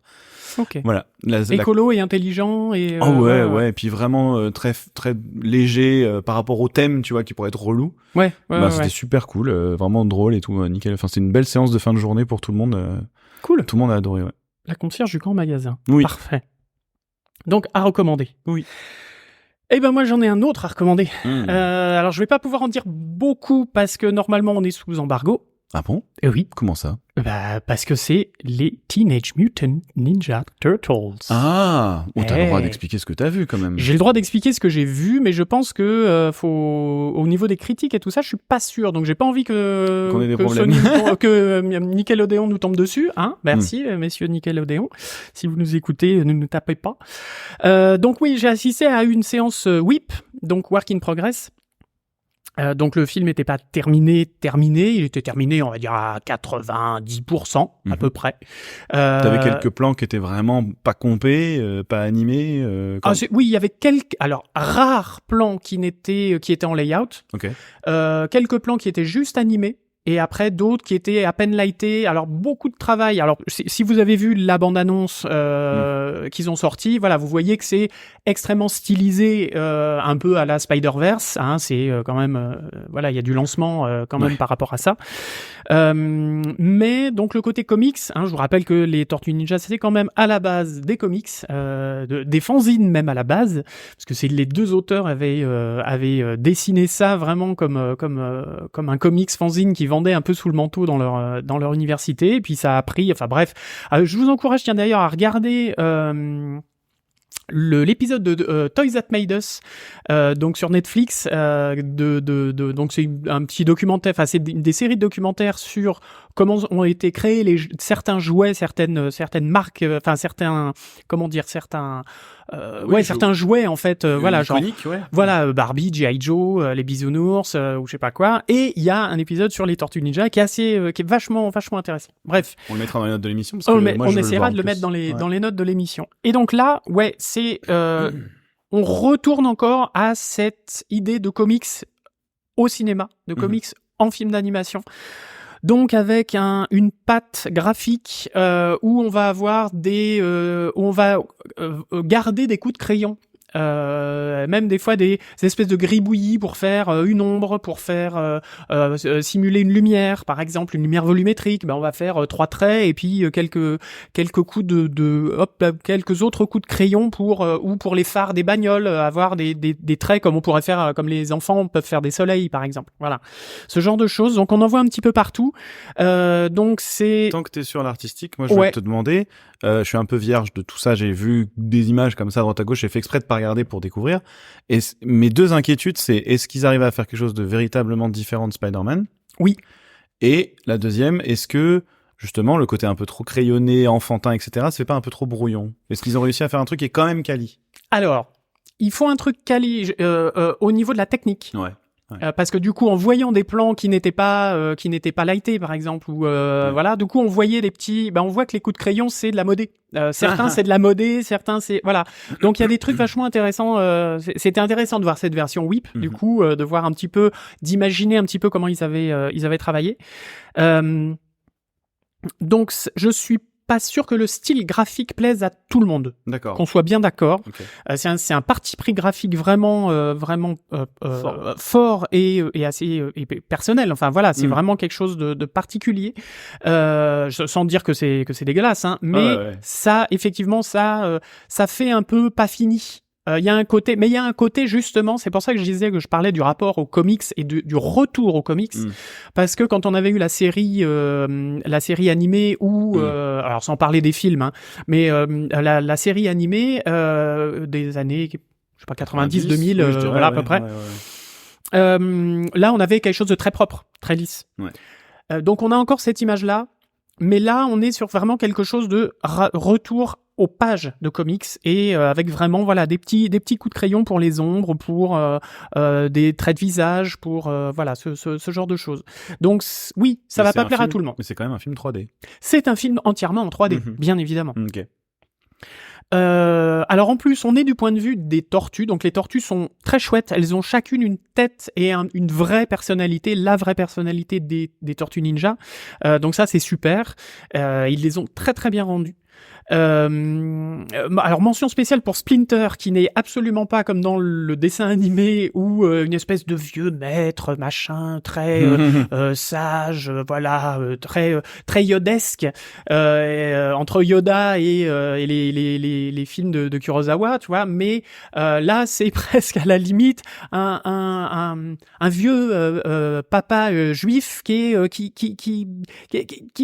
Ok. Voilà. Écolo et intelligent et. Ouais. Et puis vraiment très léger par rapport au thème, tu vois, qui pourrait être relou. C'était super cool, vraiment drôle et tout, nickel. Enfin, c'est une belle séance de fin de journée pour tout le monde. Cool. Tout le monde a adoré. Ouais. La concierge du grand magasin. Oui. Parfait. Donc à recommander. Oui. Eh ben moi j'en ai un autre à recommander. Alors je vais pas pouvoir en dire beaucoup parce que normalement on est sous embargo. Ah bon? Eh oui. Comment ça? Bah parce que c'est les Teenage Mutant Ninja Turtles. Ah, t'as le droit d'expliquer ce que t'as vu quand même. J'ai le droit d'expliquer ce que j'ai vu, mais je pense que au niveau des critiques et tout ça, je suis pas sûr. Donc j'ai pas envie qu'on ait des problèmes. que Nickelodeon nous tombe dessus. Hein, merci messieurs Nickelodeon. Si vous nous écoutez, ne nous tapez pas. Donc oui, j'ai assisté à une séance WIP, donc Work in Progress. Donc le film n'était pas terminé, il était terminé, on va dire à 90% à peu près. T'avais quelques plans qui étaient vraiment pas compés, pas animés. Oui, il y avait quelques rares plans qui étaient en layout. Okay. Quelques plans qui étaient juste animés. Et après d'autres qui étaient à peine lightés. Alors beaucoup de travail. Alors si vous avez vu la bande-annonce qu'ils ont sortie, voilà, vous voyez que c'est extrêmement stylisé, un peu à la Spider-Verse. Hein, c'est quand même, voilà, il y a du lancement quand même par rapport à ça. Mais donc le côté comics, hein, je vous rappelle que les Tortues Ninja c'était quand même à la base des comics, des fanzines même à la base, parce que c'est les deux auteurs avaient dessiné ça vraiment comme un comics fanzine qui vendait un peu sous le manteau dans leur université, et puis ça a pris, enfin bref, je vous encourage d'ailleurs à regarder l'épisode de Toys That Made Us, donc sur Netflix, donc c'est un petit documentaire, enfin c'est des séries de documentaires sur comment ont été créés certains jouets, certaines marques, enfin certains jouets en fait, voilà, genre voilà, Barbie, G.I. Joe, les bisounours ou je sais pas quoi, et il y a un épisode sur les Tortues Ninja qui est vachement intéressant. Bref, on le mettra dans les notes de l'émission parce que on essaiera de le mettre dans les notes de l'émission. Et donc là, c'est on retourne encore à cette idée de comics au cinéma, de comics en film d'animation. Donc avec une patte graphique où on va avoir où on va garder des coups de crayon. Même des fois des espèces de gribouillis pour faire une ombre, pour faire simuler une lumière, par exemple une lumière volumétrique. Ben on va faire 3 traits et puis quelques coups quelques autres coups de crayon ou pour les phares des bagnoles, avoir des traits comme on pourrait faire, comme les enfants peuvent faire des soleils par exemple. Voilà, ce genre de choses. Donc on en voit un petit peu partout. Donc c'est tant que t'es sur l'artistique, moi je vais te demander. Je suis un peu vierge de tout ça. J'ai vu des images comme ça à droite à gauche. J'ai fait exprès de pas regarder pour découvrir. Et mes deux inquiétudes, c'est est-ce qu'ils arrivent à faire quelque chose de véritablement différent de Spider-Man? Oui. Et la deuxième, est-ce que justement le côté un peu trop crayonné, enfantin, etc., ça fait pas un peu trop brouillon? Est-ce qu'ils ont réussi à faire un truc qui est quand même quali? Alors, il faut un truc quali au niveau de la technique. Ouais. Parce que du coup, en voyant des plans qui n'étaient pas lightés, par exemple, ou voilà, du coup, on voyait on voit que les coups de crayon c'est de la modée. Certains c'est de la modée, certains c'est voilà. Donc il y a des trucs vachement intéressants. C'était intéressant de voir cette version WIP, du coup, de voir un petit peu, d'imaginer un petit peu comment ils avaient travaillé. Donc je suis pas sûr que le style graphique plaise à tout le monde. D'accord. Qu'on soit bien d'accord. Okay. C'est un parti pris graphique vraiment fort et assez personnel. Enfin voilà, c'est vraiment quelque chose de particulier. Sans dire que c'est dégueulasse, hein. Mais ça, effectivement, ça fait un peu pas fini. Il y a un côté justement, c'est pour ça que je disais que je parlais du rapport aux comics et du retour aux comics, parce que quand on avait eu la série animée ou alors sans parler des films, hein, mais la série animée des années, je sais pas, 90, 2000, voilà à peu près. Là, on avait quelque chose de très propre, très lisse. Ouais. Donc on a encore cette image-là, mais là, on est sur vraiment quelque chose de retour aux pages de comics et avec vraiment voilà des petits coups de crayon pour les ombres, pour des traits de visage, pour voilà ce genre de choses. Donc oui, ça va pas plaire à tout le monde. Mais c'est quand même un film 3D. C'est un film entièrement en 3D, bien évidemment. Ok. Alors en plus, on est du point de vue des tortues. Donc les tortues sont très chouettes. Elles ont chacune une tête et une vraie personnalité, la vraie personnalité des Tortues Ninja. Donc ça, c'est super. Ils les ont très très bien rendues. Alors mention spéciale pour Splinter, qui n'est absolument pas comme dans le dessin animé où une espèce de vieux maître machin très sage, voilà, très yodesque, entre Yoda et les films de Kurosawa, tu vois. Mais là, c'est presque à la limite un vieux papa juif qui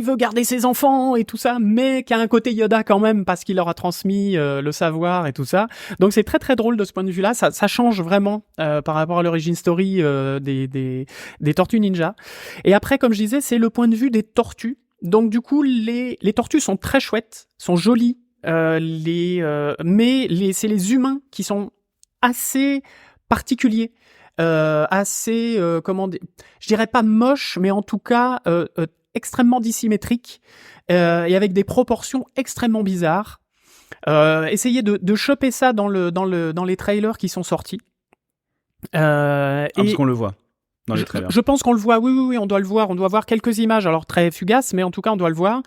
veut garder ses enfants et tout ça, mais qui a un côté Yoda quand même parce qu'il leur a transmis le savoir et tout ça. Donc c'est très très drôle de ce point de vue-là. Ça change vraiment par rapport à l'origin story des Tortues Ninja. Et après, comme je disais, c'est le point de vue des tortues. Donc du coup, les tortues sont très chouettes, sont jolies, mais c'est les humains qui sont assez particuliers. Comment dire, je dirais pas moche, mais en tout cas extrêmement dissymétrique et avec des proportions extrêmement bizarres. Essayez de choper ça dans les trailers qui sont sortis. Parce qu'on le voit dans les trailers. Je pense qu'on le voit, oui, on doit le voir. On doit voir quelques images, alors très fugaces, mais en tout cas, on doit le voir.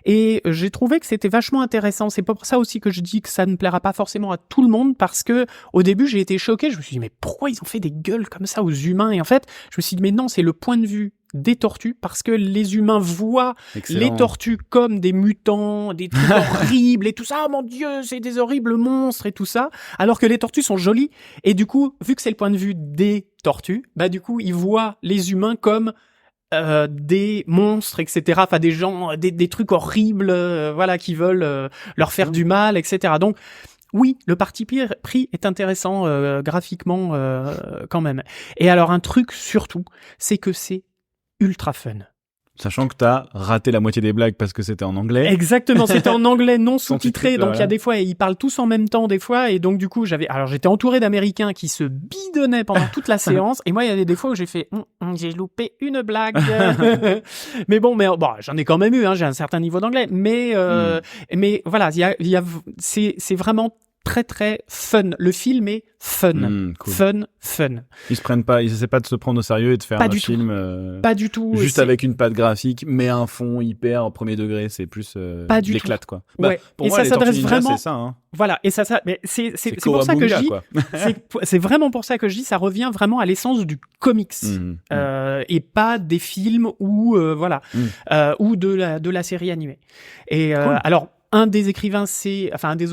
Et j'ai trouvé que c'était vachement intéressant. C'est pour ça aussi que je dis que ça ne plaira pas forcément à tout le monde, parce que au début, j'ai été choqué. Je me suis dit, mais pourquoi ils ont fait des gueules comme ça aux humains? Et en fait, je me suis dit, mais non, c'est le point de vue des tortues, parce que les humains voient les tortues comme des mutants, des trucs horribles et tout ça. Oh mon Dieu, c'est des horribles monstres et tout ça. Alors que les tortues sont jolies. Et du coup, vu que c'est le point de vue des tortues, bah du coup, ils voient les humains comme des monstres, etc. Enfin, des gens, des trucs horribles, voilà, qui veulent leur faire du mal, etc. Donc, oui, le parti pris est intéressant graphiquement quand même. Et alors, un truc surtout, c'est que c'est ultra fun. Sachant que t'as raté la moitié des blagues parce que c'était en anglais. Exactement, c'était en anglais non sous-titré, donc il y a des fois, ils parlent tous en même temps des fois, et donc du coup, j'étais entouré d'Américains qui se bidonnaient pendant toute la séance, et moi, il y avait des fois où j'ai fait, j'ai loupé une blague. mais bon, j'en ai quand même eu, hein, j'ai un certain niveau d'anglais, mais voilà, c'est vraiment très très fun. Le film est fun. Cool. Fun. Ils essaient pas de se prendre au sérieux et de faire pas un du film tout. Pas du tout. Juste avec une patte graphique, mais un fond hyper au premier degré, c'est plus l'éclate quoi. Ouais. Pour et moi, ça les s'adresse Tortues Ninja, vraiment. C'est ça. Hein. Voilà. Et mais c'est pour ça que je dis. c'est vraiment pour ça que je dis. Ça revient vraiment à l'essence du comics et pas des films ou ou de la série animée. Et cool. Alors. Un des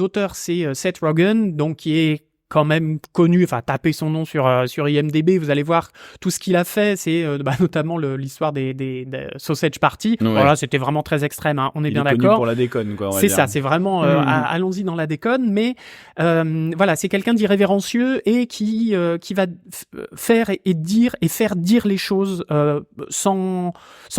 auteurs, c'est Seth Rogen, donc qui est quand même connu, enfin tapez son nom sur IMDb, vous allez voir tout ce qu'il a fait, c'est notamment l'histoire des Sausage Party. Ouais. Voilà, c'était vraiment très extrême, hein, on est bien d'accord. Il est connu pour la déconne, quoi. C'est ça, c'est vraiment allons-y dans la déconne, mais voilà, c'est quelqu'un d'irrévérencieux et qui va faire et faire dire les choses sans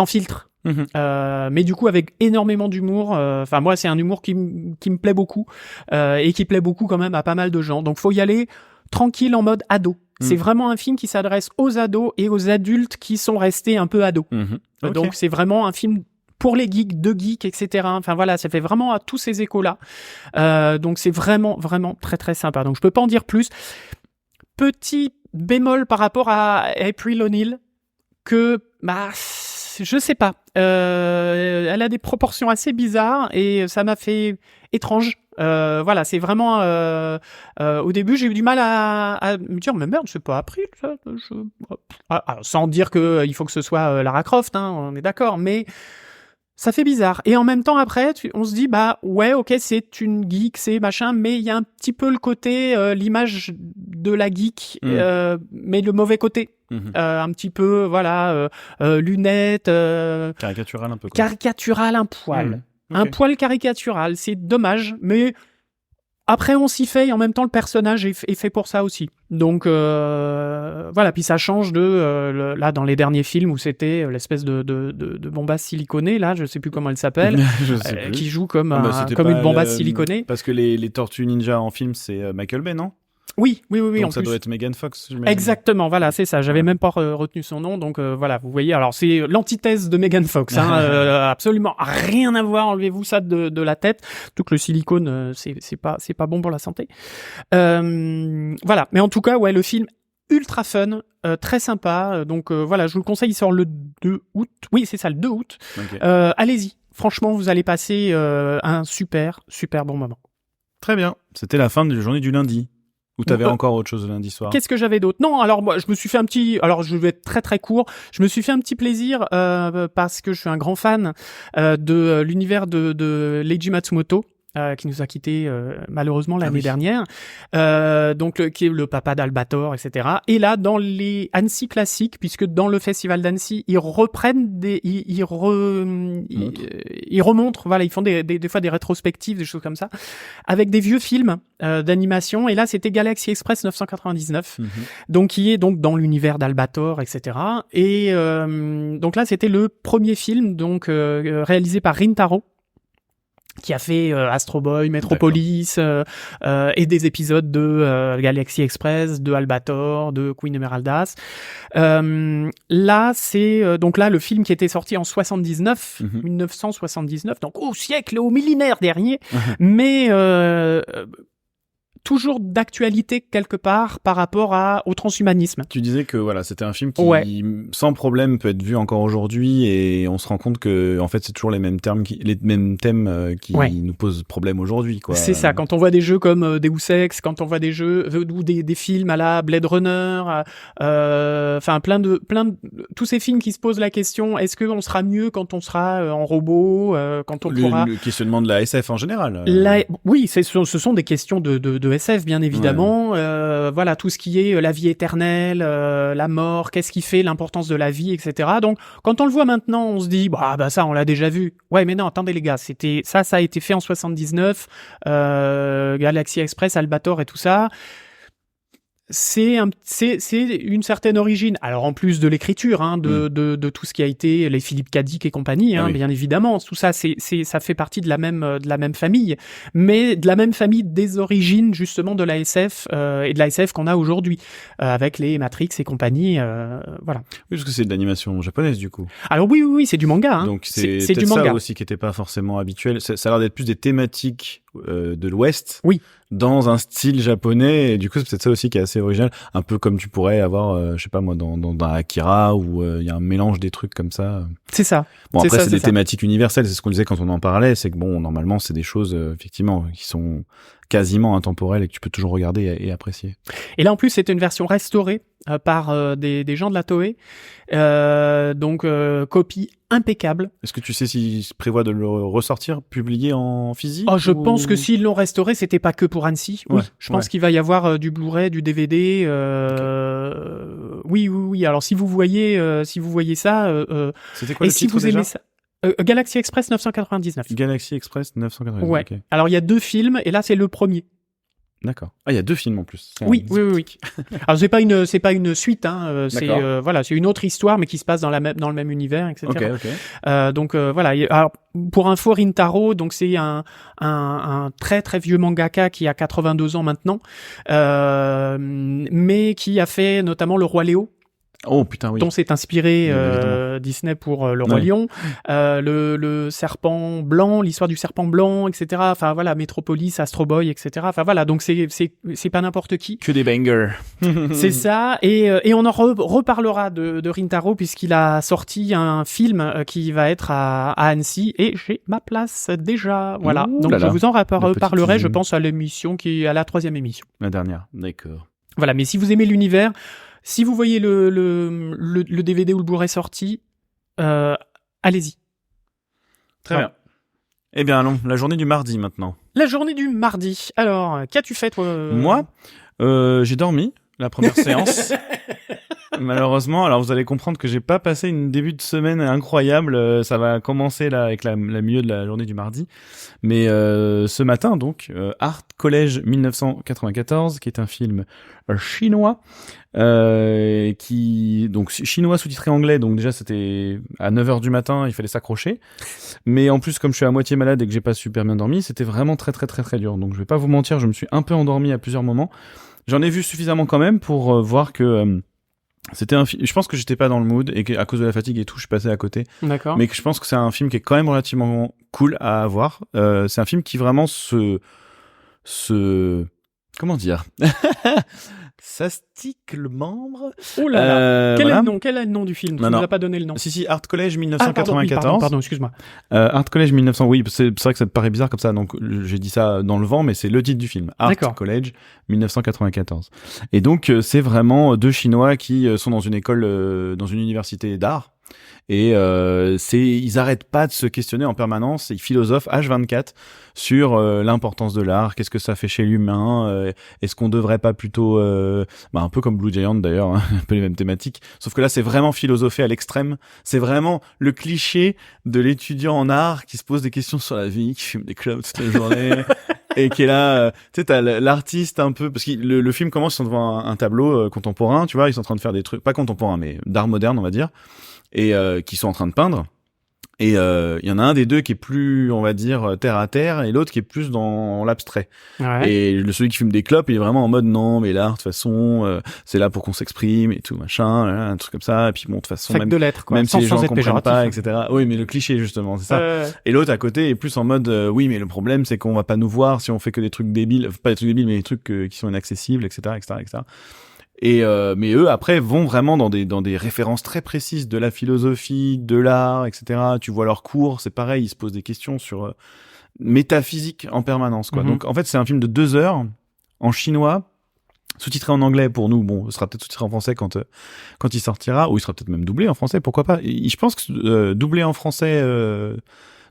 filtre. Mais du coup avec énormément d'humour. Enfin moi c'est un humour qui me plaît beaucoup et qui plaît beaucoup quand même à pas mal de gens. Donc faut y aller tranquille en mode ado. C'est vraiment un film qui s'adresse aux ados et aux adultes qui sont restés un peu ados. Okay. Donc c'est vraiment un film pour les geeks, de geeks, etc. Enfin voilà, ça fait vraiment à tous ces échos-là. Donc c'est vraiment vraiment très très sympa. Donc je peux pas en dire plus. Petit bémol par rapport à April O'Neil que je sais pas. Elle a des proportions assez bizarres et ça m'a fait étrange. Voilà, c'est vraiment. Au début, j'ai eu du mal à me dire, mais merde, c'est pas April, ça. Sans dire que il faut que ce soit Lara Croft, hein, on est d'accord, mais ça fait bizarre. Et en même temps, après, on se dit, ouais, ok, c'est une geek, c'est machin, mais il y a un petit peu le côté, l'image de la geek, mais le mauvais côté. Un petit peu, voilà, lunettes. Caricatural un peu. Quoi. Caricatural un poil. Okay. Un poil caricatural, c'est dommage, mais après on s'y fait et en même temps le personnage est fait pour ça aussi. Donc voilà, puis ça change de là dans les derniers films où c'était l'espèce de bombasse siliconée, là, je sais plus comment elle s'appelle, qui joue comme une bombasse siliconée. Parce que les Tortues Ninja en film, c'est Michael Bay, non ? Oui. Donc ça doit être Megan Fox, j'imagine. Exactement, voilà, c'est ça. J'avais même pas retenu son nom, donc voilà, vous voyez. Alors c'est l'antithèse de Megan Fox, hein, absolument rien à voir. Enlevez-vous ça de la tête. Tout que le silicone, c'est pas bon pour la santé. Voilà, mais en tout cas, ouais, le film ultra fun, très sympa. Donc voilà, je vous le conseille. Il sort le 2 août. Oui, c'est ça, le 2 août. Okay. Allez-y. franchement, vous allez passer un super bon moment. Très bien. C'était la fin de la journée du lundi. Ou t'avais encore autre chose le lundi soir? Qu'est-ce que j'avais d'autre? Non, alors moi, je me suis fait je vais être très très court. Je me suis fait un petit plaisir parce que je suis un grand fan de l'univers de Leiji Matsumoto. Qui nous a quittés malheureusement l'année dernière, donc qui est le papa d'Albator, etc. Et là, dans les Annecy classiques, puisque dans le festival d'Annecy, ils reprennent ils remontrent, voilà, ils font des fois des rétrospectives, des choses comme ça, avec des vieux films d'animation. Et là, c'était Galaxy Express 999, donc qui est donc dans l'univers d'Albator, etc. Et donc là, c'était le premier film donc réalisé par Rintaro, qui a fait Astro Boy, Metropolis, et des épisodes de Galaxy Express, de Albator, de Queen Emeraldas. Là, c'est donc là le film qui était sorti en 1979, donc au siècle, au millénaire dernier, mais toujours d'actualité quelque part par rapport au transhumanisme. Tu disais que voilà, c'était un film qui, sans problème, peut être vu encore aujourd'hui, et on se rend compte que en fait, c'est toujours les mêmes thèmes qui nous posent problème aujourd'hui, quoi. C'est ça. Quand on voit des jeux comme Deus Ex, quand on voit des jeux ou des films à la Blade Runner, enfin plein de tous ces films qui se posent la question: est-ce que on sera mieux quand on sera en robot, quand on pourra. Le questionnement de la SF en général. Oui, ce sont des questions de SF, bien évidemment. Voilà, tout ce qui est la vie éternelle, la mort, qu'est-ce qui fait l'importance de la vie, etc. Donc, quand on le voit maintenant, on se dit, bah ça, on l'a déjà vu. Ouais, mais non, attendez les gars, ça a été fait en 79, Galaxy Express, Albator et tout ça. C'est une certaine origine. Alors en plus de l'écriture, de tout ce qui a été les Philippe K. Dick et compagnie, bien évidemment, tout ça, ça fait partie de la même famille, mais de la même famille des origines justement de la SF et de la SF qu'on a aujourd'hui avec les Matrix et compagnie, voilà. Oui, parce que c'est de l'animation japonaise du coup. Alors oui, c'est du manga. Donc c'est du manga. Ça aussi qui était pas forcément habituel. Ça a l'air d'être plus des thématiques de l'Ouest. Oui. Dans un style japonais, et du coup c'est peut-être ça aussi qui est assez original, un peu comme tu pourrais avoir je sais pas moi dans Akira, où il y a un mélange des trucs comme ça. C'est ça. Bon, après c'est des thématiques universelles, c'est ce qu'on disait quand on en parlait, c'est que bon, normalement c'est des choses effectivement qui sont quasiment intemporelles et que tu peux toujours regarder et apprécier. Et là en plus c'était une version restaurée par des gens de la Toei, donc copie impeccable. Est-ce que tu sais s'ils prévoient de le ressortir, publié en physique? Je pense que s'ils l'ont restauré, c'était pas que pour Annecy. Oui, je pense qu'il va y avoir du Blu-ray, du DVD. Oui. Alors si vous voyez ça, c'était quoi le si titre vous déjà aimez ça, Galaxy Express 999. Galaxy Express 999. Ouais. Okay. Alors il y a 2 films et là c'est le premier. D'accord. Ah, il y a 2 films en plus. Oui. Alors c'est pas une suite, c'est voilà, c'est une autre histoire mais qui se passe dans le même univers, etc. Okay. Donc voilà. Alors pour info, Rintaro, donc c'est un très très vieux mangaka qui a 82 ans maintenant, mais qui a fait notamment Le Roi Léo. Oh putain, oui. Dont s'est inspiré Disney pour Le Roi Lion, le serpent blanc, l'histoire du serpent blanc, etc. Enfin voilà, Metropolis, Astro Boy, etc. Enfin voilà, donc c'est pas n'importe qui. Que des bangers. C'est ça, et on en reparlera de Rintaro puisqu'il a sorti un film qui va être à Annecy et j'ai ma place déjà. Voilà, donc je vous en reparlerai, je pense à l'émission qui est à la 3e émission. La dernière, d'accord. Voilà, mais si vous aimez l'univers. Si vous voyez le DVD ou le Blu-ray sorti, allez-y. Très bien. Eh bien, allons, la journée du mardi maintenant. La journée du mardi. Alors, qu'as-tu fait, toi Moi, j'ai dormi la première séance. Malheureusement, alors vous allez comprendre que j'ai pas passé une début de semaine incroyable. Ça va commencer là avec la milieu de la journée du mardi. Mais ce matin, donc, Art College 1994, qui est un film chinois, donc chinois sous-titré anglais, donc déjà c'était à 9h du matin, il fallait s'accrocher. Mais en plus, comme je suis à moitié malade et que j'ai pas super bien dormi, c'était vraiment très très très très dur. Donc je vais pas vous mentir, je me suis un peu endormi à plusieurs moments. J'en ai vu suffisamment quand même pour voir que c'était un film. Je pense que j'étais pas dans le mood et qu'à cause de la fatigue et tout, je suis passé à côté. D'accord. Mais que je pense que c'est un film qui est quand même relativement cool à voir. C'est un film qui vraiment comment dire ça stick le membre. Oh là là. Quel est le nom du film? Tu nous as pas donné le nom. Si, Art College 1994. Pardon, excuse-moi. Art College 1900, oui, c'est vrai que ça te paraît bizarre comme ça, donc j'ai dit ça dans le vent, mais c'est le titre du film. Art College 1994. Et donc, c'est vraiment deux Chinois qui sont dans une école, dans une université d'art. Et ils arrêtent pas de se questionner en permanence, ils philosophent H24 sur l'importance de l'art, qu'est-ce que ça fait chez l'humain, est-ce qu'on devrait pas plutôt un peu comme Blue Giant d'ailleurs, hein, un peu les mêmes thématiques, sauf que là c'est vraiment philosophé à l'extrême, c'est vraiment le cliché de l'étudiant en art qui se pose des questions sur la vie, qui fume des clopes toute la journée et qui est là, tu sais, t'as l'artiste un peu, parce que le film commence, ils sont devant un tableau contemporain, tu vois, ils sont en train de faire des trucs, pas contemporains mais d'art moderne on va dire, et qui sont en train de peindre. Et il y en a un des deux qui est plus, on va dire, terre à terre, et l'autre qui est plus dans l'abstrait. Ouais. Et celui qui fume des clopes, il est vraiment en mode non, mais l'art, de toute façon, c'est là pour qu'on s'exprime et tout machin, un truc comme ça. Et puis bon, de toute façon, même de lettres, quoi. Même si les gens comprennent péjoratif, pas, etc. Oui, mais le cliché justement, c'est ça. Et l'autre à côté est plus en mode oui, mais le problème c'est qu'on va pas nous voir si on fait que des trucs débiles, pas des trucs débiles, mais des trucs qui sont inaccessibles, etc., etc., etc. Et mais eux après vont vraiment dans des références très précises de la philosophie, de l'art, etc. Tu vois leurs cours, c'est pareil, ils se posent des questions sur métaphysique en permanence, quoi. Donc en fait c'est un film de 2 heures en chinois, sous-titré en anglais pour nous. Bon, ce sera peut-être sous-titré en français quand il sortira, ou il sera peut-être même doublé en français, pourquoi pas. Et je pense que doublé en français de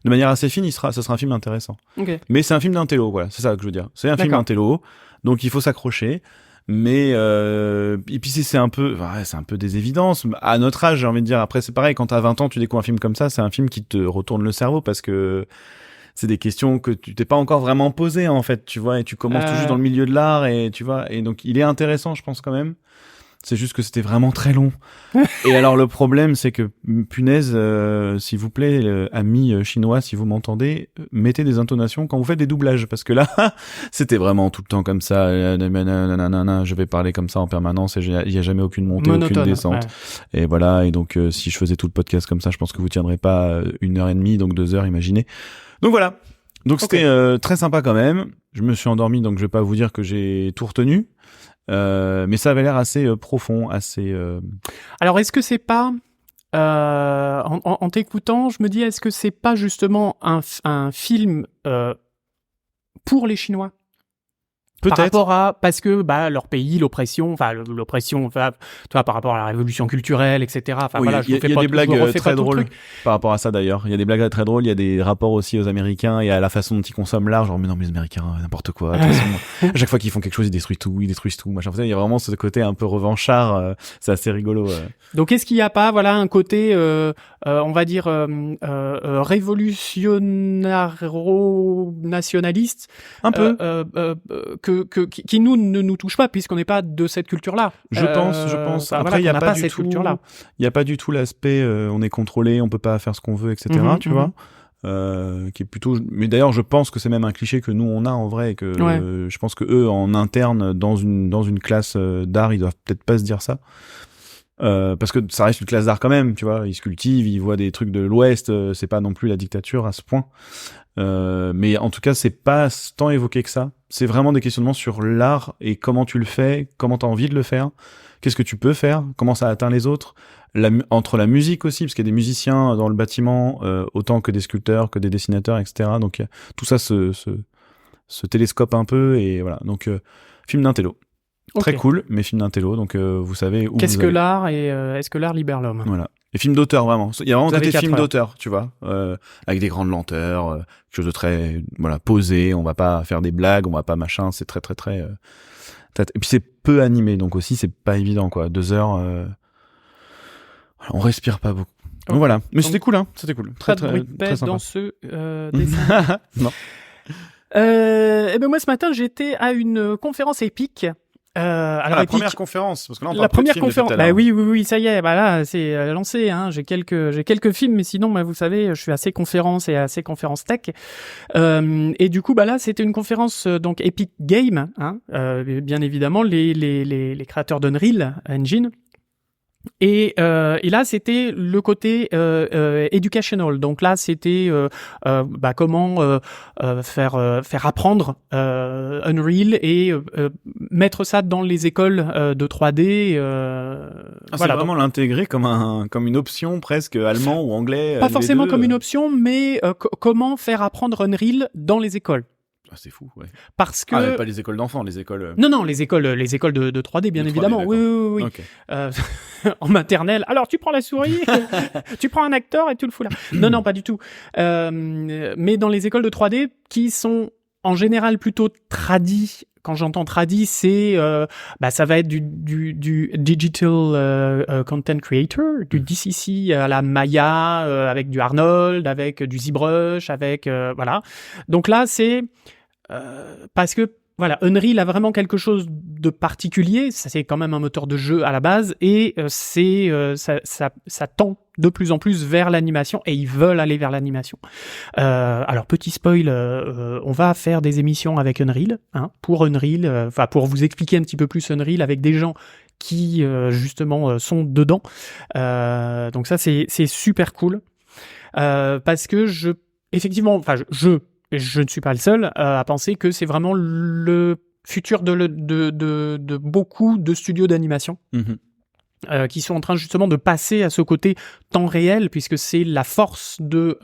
manière assez fine, ça sera un film intéressant. Okay. Mais c'est un film d'intello, voilà, c'est ça que je veux dire. C'est un film d'intello, donc il faut s'accrocher. Mais et puis c'est un peu des évidences à notre âge, j'ai envie de dire. Après c'est pareil, quand t'as 20 ans tu découvres un film comme ça, c'est un film qui te retourne le cerveau parce que c'est des questions que tu t'es pas encore vraiment posées en fait, tu vois, et tu commences tout juste dans le milieu de l'art, et tu vois, et donc il est intéressant je pense quand même. C'est juste que c'était vraiment très long. Et alors le problème, c'est que, punaise, s'il vous plaît, amis chinois, si vous m'entendez, mettez des intonations quand vous faites des doublages, parce que là, c'était vraiment tout le temps comme ça. Je vais parler comme ça en permanence, et il y a jamais aucune montée, aucune descente. Ouais. Et voilà. Et donc, si je faisais tout le podcast comme ça, je pense que vous tiendrez pas 1h30, donc 2 heures, imaginez. Donc voilà. Donc c'était très sympa quand même. Je me suis endormi, donc je vais pas vous dire que j'ai tout retenu. Mais ça avait l'air assez profond, assez. Alors, est-ce que c'est pas en t'écoutant, je me dis, est-ce que c'est pas justement un film pour les Chinois? Peut-être. Par rapport à, parce que leur pays, l'oppression, toi, par rapport à la révolution culturelle, etc. Enfin oui, il y a des blagues très drôles par rapport à ça d'ailleurs. Il y a des blagues très drôles, il y a des rapports aussi aux Américains et à la façon dont ils consomment l'art. Genre mais non mais les Américains n'importe quoi. De toute façon, à chaque fois qu'ils font quelque chose, ils détruisent tout, machin. Il y a vraiment ce côté un peu revanchard. C'est assez rigolo. Donc est-ce qu'il n'y a pas un côté on va dire révolutionnaire-nationaliste un peu qui nous ne nous touche pas puisqu'on n'est pas de cette culture-là. Je pense. Après, il y a pas du tout. Il y a pas du tout l'aspect on est contrôlé, on peut pas faire ce qu'on veut, etc. Tu vois, qui est plutôt. Mais d'ailleurs, je pense que c'est même un cliché que nous on a en vrai, et que je pense que eux en interne dans une classe d'art, ils doivent peut-être pas se dire ça. Parce que ça reste une classe d'art quand même, tu vois, ils se cultivent, ils voient des trucs de l'Ouest, c'est pas non plus la dictature à ce point. Mais en tout cas, c'est pas tant évoqué que ça. C'est vraiment des questionnements sur l'art et comment tu le fais, comment t'as envie de le faire, qu'est-ce que tu peux faire, comment ça atteint les autres, entre la musique aussi, parce qu'il y a des musiciens dans le bâtiment, autant que des sculpteurs, que des dessinateurs, etc. Donc tout ça se télescope un peu, et voilà. Donc film d'intello. Très cool, mais film d'intello, donc vous savez où qu'est-ce que l'art, et est-ce que l'art libère l'homme? Voilà. Et film d'auteur, vraiment. Il y a vraiment des films d'auteur, tu vois, avec des grandes lenteurs, quelque chose de très, posé. On va pas faire des blagues, on va pas machin. C'est très, très, très. Et puis c'est peu animé, donc aussi c'est pas évident, quoi. 2 heures, on respire pas beaucoup. Donc voilà. Mais c'était cool, hein. C'était cool. Très, très, très sympa. Dans ce dessin. Non. Et ben moi ce matin j'étais à une conférence épique. Alors la première conférence, parce que là on parle la première de film conférence. Bah oui, ça y est, là c'est lancé. Hein. J'ai quelques films, mais sinon, vous savez, je suis assez conférence et assez conférence tech. Et du coup, là, c'était une conférence donc Epic Games, hein, bien évidemment, les créateurs d'Unreal Engine. Et là, c'était le côté educational. Donc là, c'était comment faire apprendre Unreal et mettre ça dans les écoles de 3D. C'est vraiment l'intégrer comme une option presque allemand ou anglais. Pas forcément comme une option, mais comment faire apprendre Unreal dans les écoles. Ah, c'est fou, ouais. Parce que pas les écoles d'enfants, les écoles. Non, les écoles de 3D, bien évidemment. 3D, oui. Okay. En maternelle. Alors, tu prends la souris, tu prends un acteur et tu le fous là. Non, pas du tout. Mais dans les écoles de 3D, qui sont en général plutôt tradis. Quand j'entends tradi, c'est ça va être du digital content creator, du DCC à la Maya, avec du Arnold, avec du ZBrush, avec voilà. Donc là, c'est parce que voilà, Unreal a vraiment quelque chose de particulier. Ça, c'est quand même un moteur de jeu à la base, et ça tend de plus en plus vers l'animation, et ils veulent aller vers l'animation. Alors, petit spoil, on va faire des émissions avec Unreal, pour Unreal, pour vous expliquer un petit peu plus Unreal avec des gens qui justement sont dedans. Donc ça, c'est super cool, parce que je ne suis pas le seul à penser que c'est vraiment le futur de beaucoup de studios d'animation qui sont en train justement de passer à ce côté temps réel, puisque c'est la force du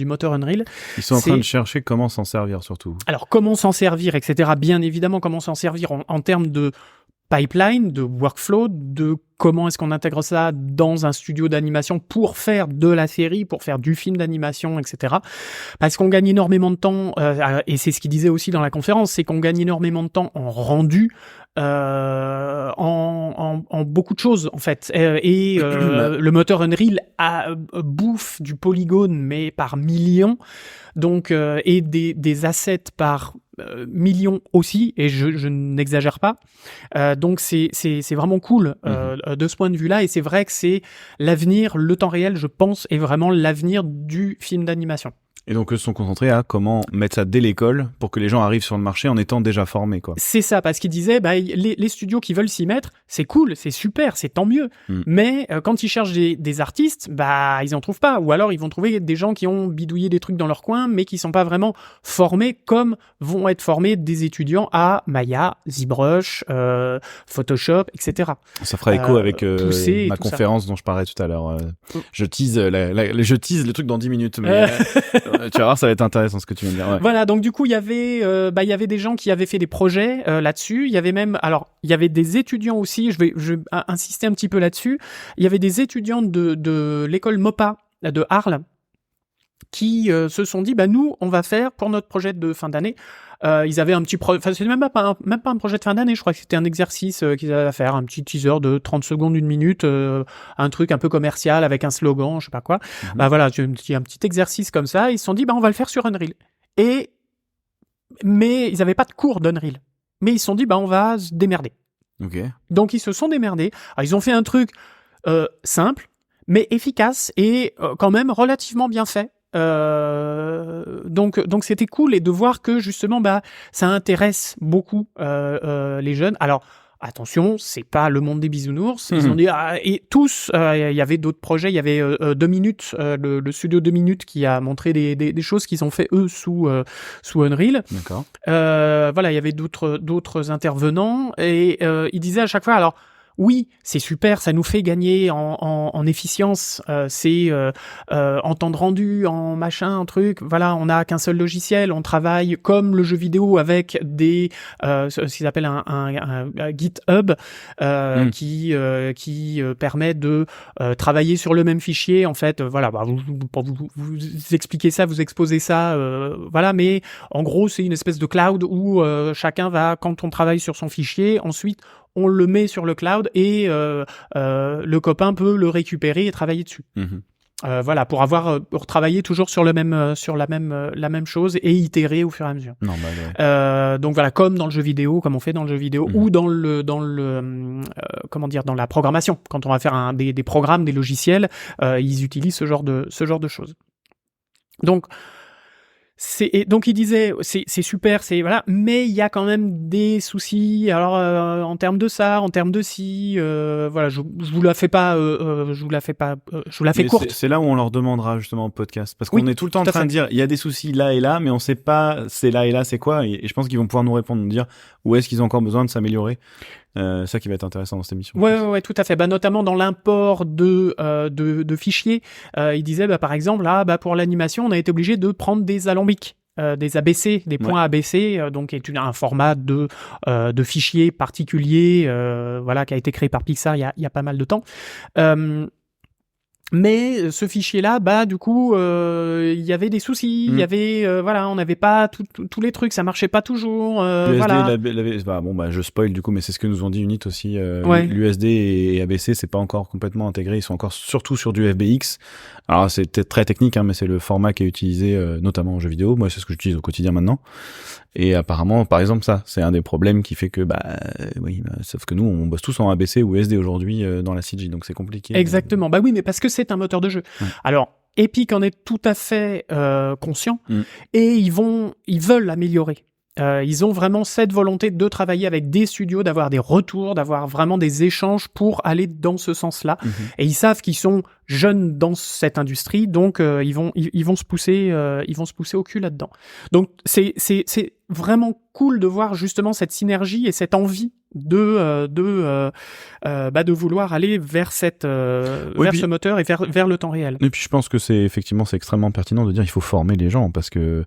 moteur Unreal. Ils sont en train de chercher comment s'en servir surtout. Alors comment s'en servir, etc. Bien évidemment, comment s'en servir en termes de pipeline, de workflow, de comment est-ce qu'on intègre ça dans un studio d'animation pour faire de la série, pour faire du film d'animation, etc. Parce qu'on gagne énormément de temps, et c'est ce qu'il disait aussi dans la conférence, c'est qu'on gagne énormément de temps en rendu, en beaucoup de choses en fait. Et le moteur Unreal bouffe du polygone, mais par millions, donc et des assets par millions aussi, et je n'exagère pas. Donc c'est vraiment cool de ce point de vue-là, et c'est vrai que c'est l'avenir, le temps réel, je pense, est vraiment l'avenir du film d'animation. Et donc, eux sont concentrés à comment mettre ça dès l'école pour que les gens arrivent sur le marché en étant déjà formés, quoi. C'est ça, parce qu'ils disaient, les studios qui veulent s'y mettre, c'est cool, c'est super, c'est tant mieux. Mais quand ils cherchent des artistes, ils en trouvent pas. Ou alors, ils vont trouver des gens qui ont bidouillé des trucs dans leur coin, mais qui sont pas vraiment formés comme vont être formés des étudiants à Maya, ZBrush, Photoshop, etc. Ça fera écho avec ma conférence dont je parlais tout à l'heure. Je tease le truc dans 10 minutes, mais... tu vas voir, ça va être intéressant ce que tu viens de dire. Ouais. Voilà, donc du coup, il y avait des gens qui avaient fait des projets là-dessus. Il y avait même, il y avait des étudiants aussi. Je vais insister un petit peu là-dessus. Il y avait des étudiants de l'école MOPA de Arles qui se sont dit, nous, on va faire pour notre projet de fin d'année. Ils avaient un petit c'était même pas un projet de fin d'année, je crois que c'était un exercice qu'ils avaient à faire, un petit teaser de 30 secondes, 1 minute, un truc un peu commercial avec un slogan, je sais pas quoi. Voilà, un petit exercice comme ça, ils se sont dit on va le faire sur Unreal. Mais ils avaient pas de cours d'Unreal. Mais ils se sont dit on va se démerder. OK. Donc ils se sont démerdés. Alors, ils ont fait un truc simple mais efficace et quand même relativement bien fait. Donc c'était cool, et de voir que justement ça intéresse beaucoup les jeunes. Alors attention, c'est pas le monde des bisounours. Ils ont dit et tous, il y avait d'autres projets. Il y avait 2 minutes, le studio 2 minutes qui a montré des choses qu'ils ont fait eux sous Unreal. D'accord. Voilà, il y avait d'autres intervenants, et ils disaient à chaque fois, alors oui, c'est super, ça nous fait gagner en efficience, c'est en temps de rendu, en machin, un truc. Voilà, on n'a qu'un seul logiciel, on travaille comme le jeu vidéo avec ce qu'ils appellent un GitHub qui permet de travailler sur le même fichier. En fait, voilà, vous expliquez ça, vous exposez ça, voilà. Mais en gros, c'est une espèce de cloud où chacun va, quand on travaille sur son fichier, ensuite on le met sur le cloud et le copain peut le récupérer et travailler dessus. Voilà, pour avoir retravaillé toujours sur la même chose et itérer au fur et à mesure. Donc voilà, comme dans le jeu vidéo, comme on fait dans le jeu vidéo, ou dans la programmation. Quand on va faire des programmes, des logiciels, ils utilisent ce genre de choses. Donc Et donc il disait c'est super, voilà, mais il y a quand même des soucis. Alors en termes de ça, en termes de ci, voilà, je vous la fais courte. C'est là où on leur demandera justement au podcast, parce qu'on est tout le temps en train de dire il y a des soucis là et là, mais on sait pas c'est là et là c'est quoi. Et je pense qu'ils vont pouvoir nous répondre, nous dire où est-ce qu'ils ont encore besoin de s'améliorer. Ça qui va être intéressant dans cette émission. Ouais, tout à fait. Notamment dans l'import de fichiers, il disait par exemple là, pour l'animation, on a été obligé de prendre des alambics. Des ABC, des points ABC, donc est un format de fichier particulier, qui a été créé par Pixar il y a pas mal de temps. Mais ce fichier-là, du coup, il y avait des soucis. Il y avait, on n'avait pas tous les trucs, ça marchait pas toujours. Je spoil du coup, mais c'est ce que nous ont dit Unit aussi. L'USD et ABC, c'est pas encore complètement intégré. Ils sont encore surtout sur du FBX. Alors c'est peut-être très technique, mais c'est le format qui est utilisé notamment en jeux vidéo. Moi, c'est ce que j'utilise au quotidien maintenant. Et apparemment, par exemple, ça, c'est un des problèmes qui fait que, sauf que nous, on bosse tous en ABC ou SD aujourd'hui dans la CG, donc c'est compliqué. Exactement. Oui, mais parce que c'est un moteur de jeu. Ouais. Alors, Epic en est tout à fait conscient et ils veulent l'améliorer. Ils ont vraiment cette volonté de travailler avec des studios, d'avoir des retours, d'avoir vraiment des échanges pour aller dans ce sens-là. Et ils savent qu'ils sont jeunes dans cette industrie, donc ils vont se pousser au cul là-dedans. Donc c'est vraiment cool de voir justement cette synergie et cette envie de vouloir aller vers ce moteur et vers le temps réel. Et puis je pense que c'est extrêmement pertinent de dire il faut former les gens, parce que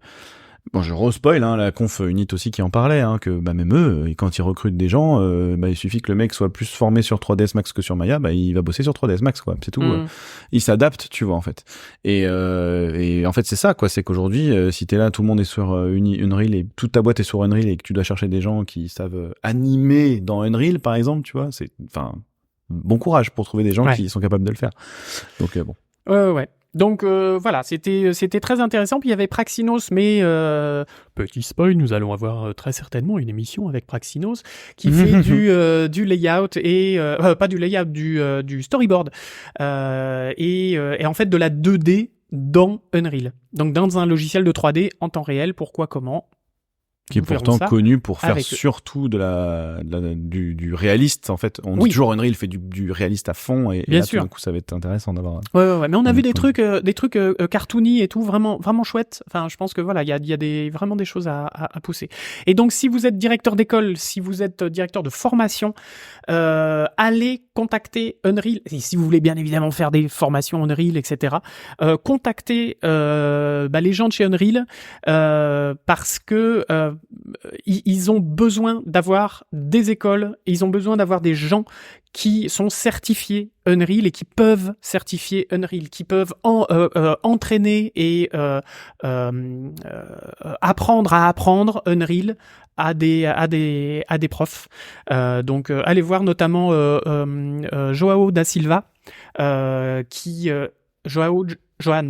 bon, je re-spoil, la conf Unit aussi qui en parlait, que même eux, quand ils recrutent des gens, il suffit que le mec soit plus formé sur 3ds Max que sur Maya, il va bosser sur 3ds Max, quoi. C'est tout. Il s'adapte, tu vois, en fait. Et en fait, c'est ça, quoi. C'est qu'aujourd'hui, si t'es là, tout le monde est sur Unreal et toute ta boîte est sur Unreal et que tu dois chercher des gens qui savent animer dans Unreal, par exemple, tu vois, bon courage pour trouver des gens qui sont capables de le faire. Donc, bon. Ouais. Donc c'était très intéressant. Puis il y avait Praxinos, mais petit spoil, nous allons avoir très certainement une émission avec Praxinos qui fait du layout et pas du layout, du storyboard et en fait de la 2D dans Unreal. Donc dans un logiciel de 3D en temps réel. Pourquoi, comment? Qui est pourtant connu pour faire surtout du réaliste, en fait. On dit toujours Unreal fait du réaliste à fond, et là, tout d'un coup, ça va être intéressant d'avoir. Ouais. Mais on a vu des trucs cartoony et tout, vraiment chouettes. Enfin, je pense que il y a vraiment des choses à pousser. Et donc, si vous êtes directeur d'école, si vous êtes directeur de formation, allez contacter Unreal. Et si vous voulez bien évidemment faire des formations Unreal, etc., contactez les gens de chez Unreal, parce que ils ont besoin d'avoir des écoles, ils ont besoin d'avoir des gens qui sont certifiés Unreal et qui peuvent certifier Unreal, qui peuvent entraîner et apprendre à apprendre Unreal à des profs. Donc allez voir notamment João da Silva, Johan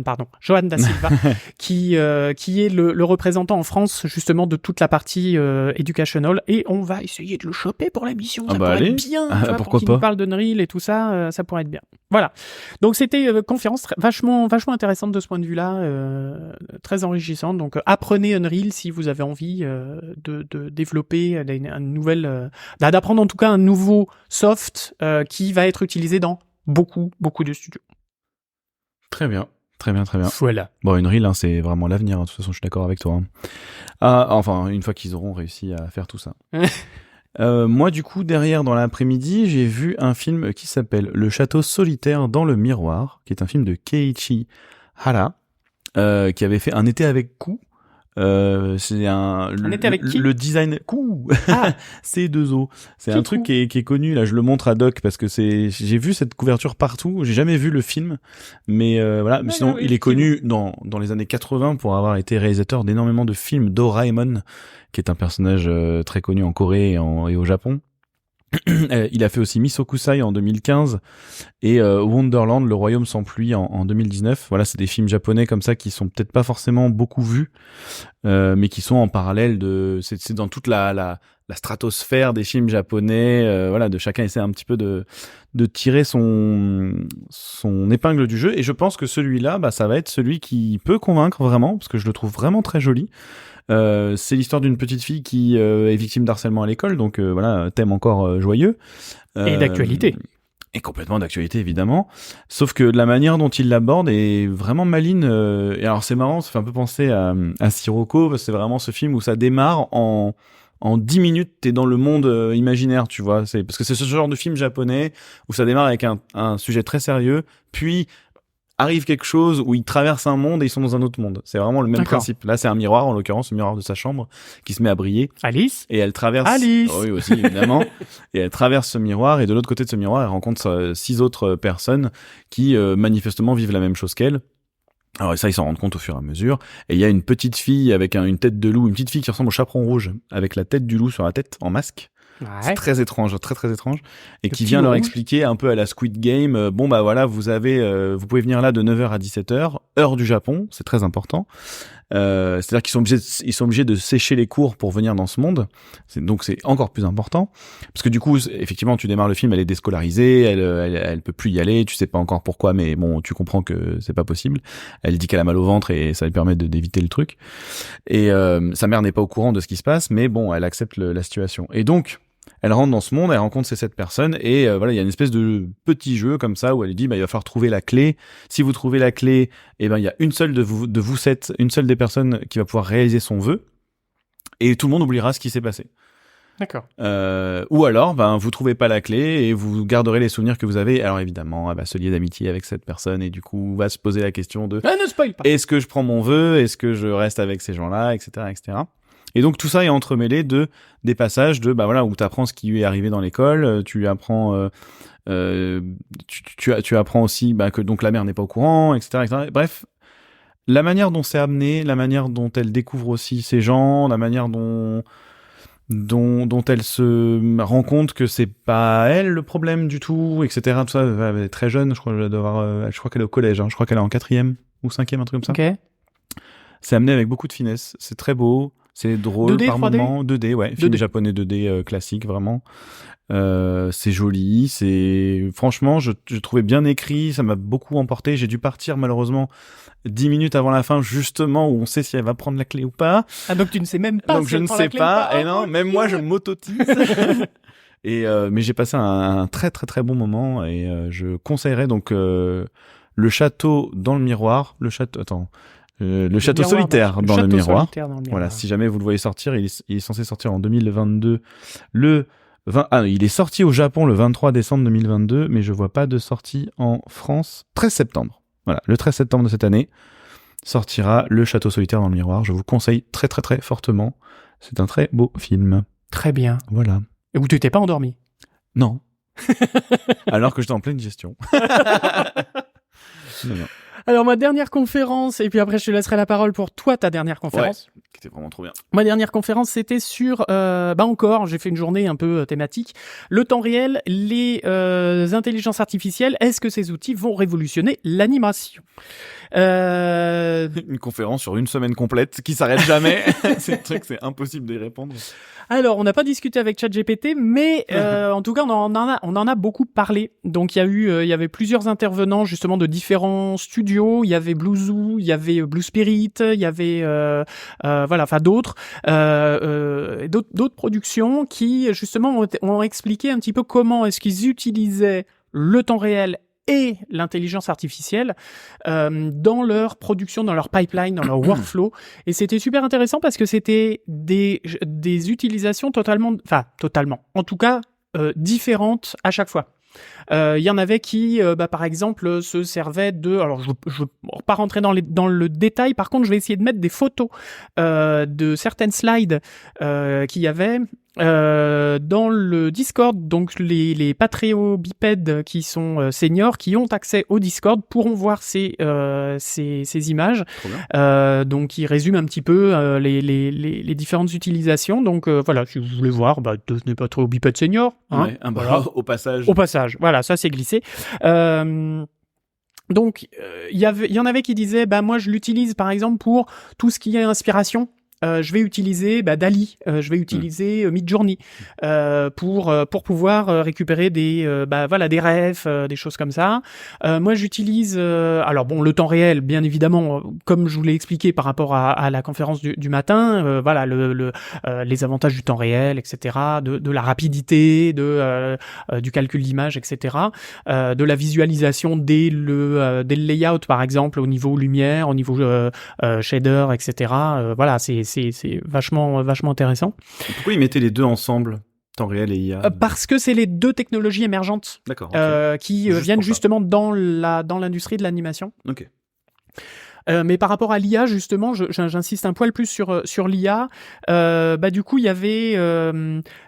da Silva, qui est le représentant en France justement de toute la partie educational, et on va essayer de le choper pour la mission. Ça pourrait être bien, pourquoi pas. Nous parle d'Unreal et tout ça, ça pourrait être bien. Voilà. Donc c'était conférence vachement intéressante de ce point de vue-là, très enrichissante. Donc apprenez Unreal si vous avez envie de développer une nouvelle, d'apprendre en tout cas un nouveau soft qui va être utilisé dans beaucoup de studios. Très bien. Voilà. Bon, Unreal, c'est vraiment l'avenir. De toute façon, je suis d'accord avec toi. Enfin, une fois qu'ils auront réussi à faire tout ça. Moi, du coup, derrière, dans l'après-midi, j'ai vu un film qui s'appelle Le Château solitaire dans le miroir, qui est un film de Keiichi Hara, qui avait fait Un été avec Kou. C'est le design C2O, c'est un truc qui est connu. Là, je le montre à Doc parce que j'ai vu cette couverture partout. J'ai jamais vu le film, mais voilà. Mais sinon, il est connu dans les années 80 pour avoir été réalisateur d'énormément de films. Doraemon, qui est un personnage très connu en Corée et au Japon. Il a fait aussi Misokusai en 2015 et Wonderland, le royaume sans pluie en 2019. Voilà, c'est des films japonais comme ça qui sont peut-être pas forcément beaucoup vus, mais qui sont en parallèle c'est dans toute la stratosphère des films japonais, voilà, de chacun essaie un petit peu de tirer son épingle du jeu. Et je pense que celui-là, ça va être celui qui peut convaincre vraiment, parce que je le trouve vraiment très joli. C'est l'histoire d'une petite fille qui est victime d'harcèlement à l'école, donc voilà, thème encore joyeux. Et d'actualité. Et complètement d'actualité, évidemment. Sauf que la manière dont il l'aborde est vraiment maligne. Et alors, c'est marrant, ça fait un peu penser à Sirocco, parce que c'est vraiment ce film où ça démarre en 10 minutes, t'es dans le monde imaginaire, tu vois. Parce que c'est ce genre de film japonais où ça démarre avec un sujet très sérieux, puis arrive quelque chose où ils traversent un monde et ils sont dans un autre monde. C'est vraiment le même principe. Là, c'est un miroir, en l'occurrence, le miroir de sa chambre, qui se met à briller. Alice. Et elle traverse... Alice. Oh, oui, aussi, évidemment. Et elle traverse ce miroir, et de l'autre côté de ce miroir, elle rencontre 6 autres personnes qui, manifestement, vivent la même chose qu'elle. Alors, ça, ils s'en rendent compte au fur et à mesure. Et il y a une petite fille avec une tête de loup, une petite fille qui ressemble au chaperon rouge, avec la tête du loup sur la tête, en masque. Ouais. C'est très étrange, très très étrange, et qui vient leur expliquer un peu à la Squid Game, voilà, vous pouvez venir là de 9h à 17h, heure du Japon, c'est très important. C'est-à-dire qu'ils sont obligés de sécher les cours pour venir dans ce monde. Donc c'est encore plus important, parce que du coup, effectivement, tu démarres le film, elle est déscolarisée, elle peut plus y aller, tu sais pas encore pourquoi, mais bon, tu comprends que c'est pas possible. Elle dit qu'elle a mal au ventre et ça lui permet d'éviter le truc. Et sa mère n'est pas au courant de ce qui se passe, mais bon, elle accepte la situation. Et donc, elle rentre dans ce monde, elle rencontre ces 7 personnes, et voilà, il y a une espèce de petit jeu comme ça où elle dit, il va falloir trouver la clé. Si vous trouvez la clé, il y a une seule de vous 7, une seule des personnes qui va pouvoir réaliser son vœu, et tout le monde oubliera ce qui s'est passé. D'accord. Ou alors, vous trouvez pas la clé et vous garderez les souvenirs que vous avez. Alors évidemment, se lier d'amitié avec cette personne, et du coup, va se poser la question de ne spoil pas. Est-ce que je prends mon vœu? Est-ce que je reste avec ces gens-là, etc., etc. Et donc tout ça est entremêlé des passages où tu apprends ce qui lui est arrivé dans l'école, tu apprends tu apprends aussi que donc la mère n'est pas au courant, etc., etc. Bref, la manière dont c'est amené, la manière dont elle découvre aussi ces gens, la manière dont elle se rend compte que c'est pas elle le problème du tout, etc. Tout ça, elle est très jeune, je crois qu'elle est au collège, je crois qu'elle est en 4e ou 5e, un truc comme ça. Ok. C'est amené avec beaucoup de finesse, c'est très beau. C'est drôle 2D, par 3D? moments. 2D, ouais. Film 2D. japonais 2D classique, vraiment. C'est joli. Franchement, je trouvais bien écrit. Ça m'a beaucoup emporté. J'ai dû partir, malheureusement, 10 minutes avant la fin, justement, où on sait si elle va prendre la clé ou pas. Ah, donc tu ne sais même pas donc si je elle ne prend sais la clé pas. ou pas. Et non, même moi, je m'autotise. Mais j'ai passé un très, très, très bon moment. Et je conseillerais donc le château dans le miroir. Le château solitaire dans le miroir. Voilà, si jamais vous le voyez sortir, il est censé sortir en 2022. Il est sorti au Japon le 23 décembre 2022, mais je vois pas de sortie en France. 13 septembre. Voilà, le 13 septembre de cette année sortira Le Château solitaire dans le miroir. Je vous conseille très très très fortement. C'est un très beau film. Très bien. Voilà. Et où tu t'es pas endormi? Non. Alors que j'étais en pleine gestion. Non. Alors, ma dernière conférence, et puis après, je te laisserai la parole pour toi, ta dernière conférence. Ouais, qui était vraiment trop bien. Ma dernière conférence, c'était sur, encore, j'ai fait une journée un peu thématique. Le temps réel, les intelligences artificielles, est-ce que ces outils vont révolutionner l'animation? Une conférence sur une semaine complète qui s'arrête jamais. C'est impossible d'y répondre. Alors, on n'a pas discuté avec ChatGPT, mais en tout cas, on en a beaucoup parlé. Donc, il y avait plusieurs intervenants justement de différents studios. Il y avait Blue Zoo, il y avait Blue Spirit, il y avait d'autres productions qui justement ont expliqué un petit peu comment est-ce qu'ils utilisaient le temps réel et l'intelligence artificielle dans leur production, dans leur pipeline, dans leur workflow. Et c'était super intéressant parce que c'était des utilisations totalement, en tout cas, différentes à chaque fois. Il y en avait qui, par exemple, se servaient de... Alors, je ne vais pas rentrer dans le détail. Par contre, je vais essayer de mettre des photos de certaines slides qu'il y avait dans le Discord. Donc, les patriots-bipèdes qui sont seniors, qui ont accès au Discord, pourront voir ces images. Donc, qui résument un petit peu les différentes utilisations. Donc, voilà, si vous voulez voir, devenez patriots-bipèdes seniors. Hein, ouais, voilà. Au passage. Au passage, voilà, ça c'est glissé. Donc, il y en avait qui disaient, moi je l'utilise par exemple pour tout ce qui est inspiration. je vais utiliser DALL-E, je vais utiliser Midjourney pour pouvoir récupérer des refs, des choses comme ça. Moi, j'utilise alors bon, le temps réel, bien évidemment, comme je vous l'ai expliqué par rapport à la conférence du matin, les avantages du temps réel, etc., de la rapidité, du calcul d'image, etc., de la visualisation dès le layout, par exemple, au niveau lumière, au niveau shader, etc. Voilà, c'est vachement intéressant. Pourquoi ils mettaient les deux ensemble, temps réel et IA? Parce que c'est les deux technologies émergentes qui viennent justement dans l'industrie de l'animation. Ok. Mais par rapport à l'IA, justement, j'insiste un poil plus sur l'IA. Du coup, il y avait,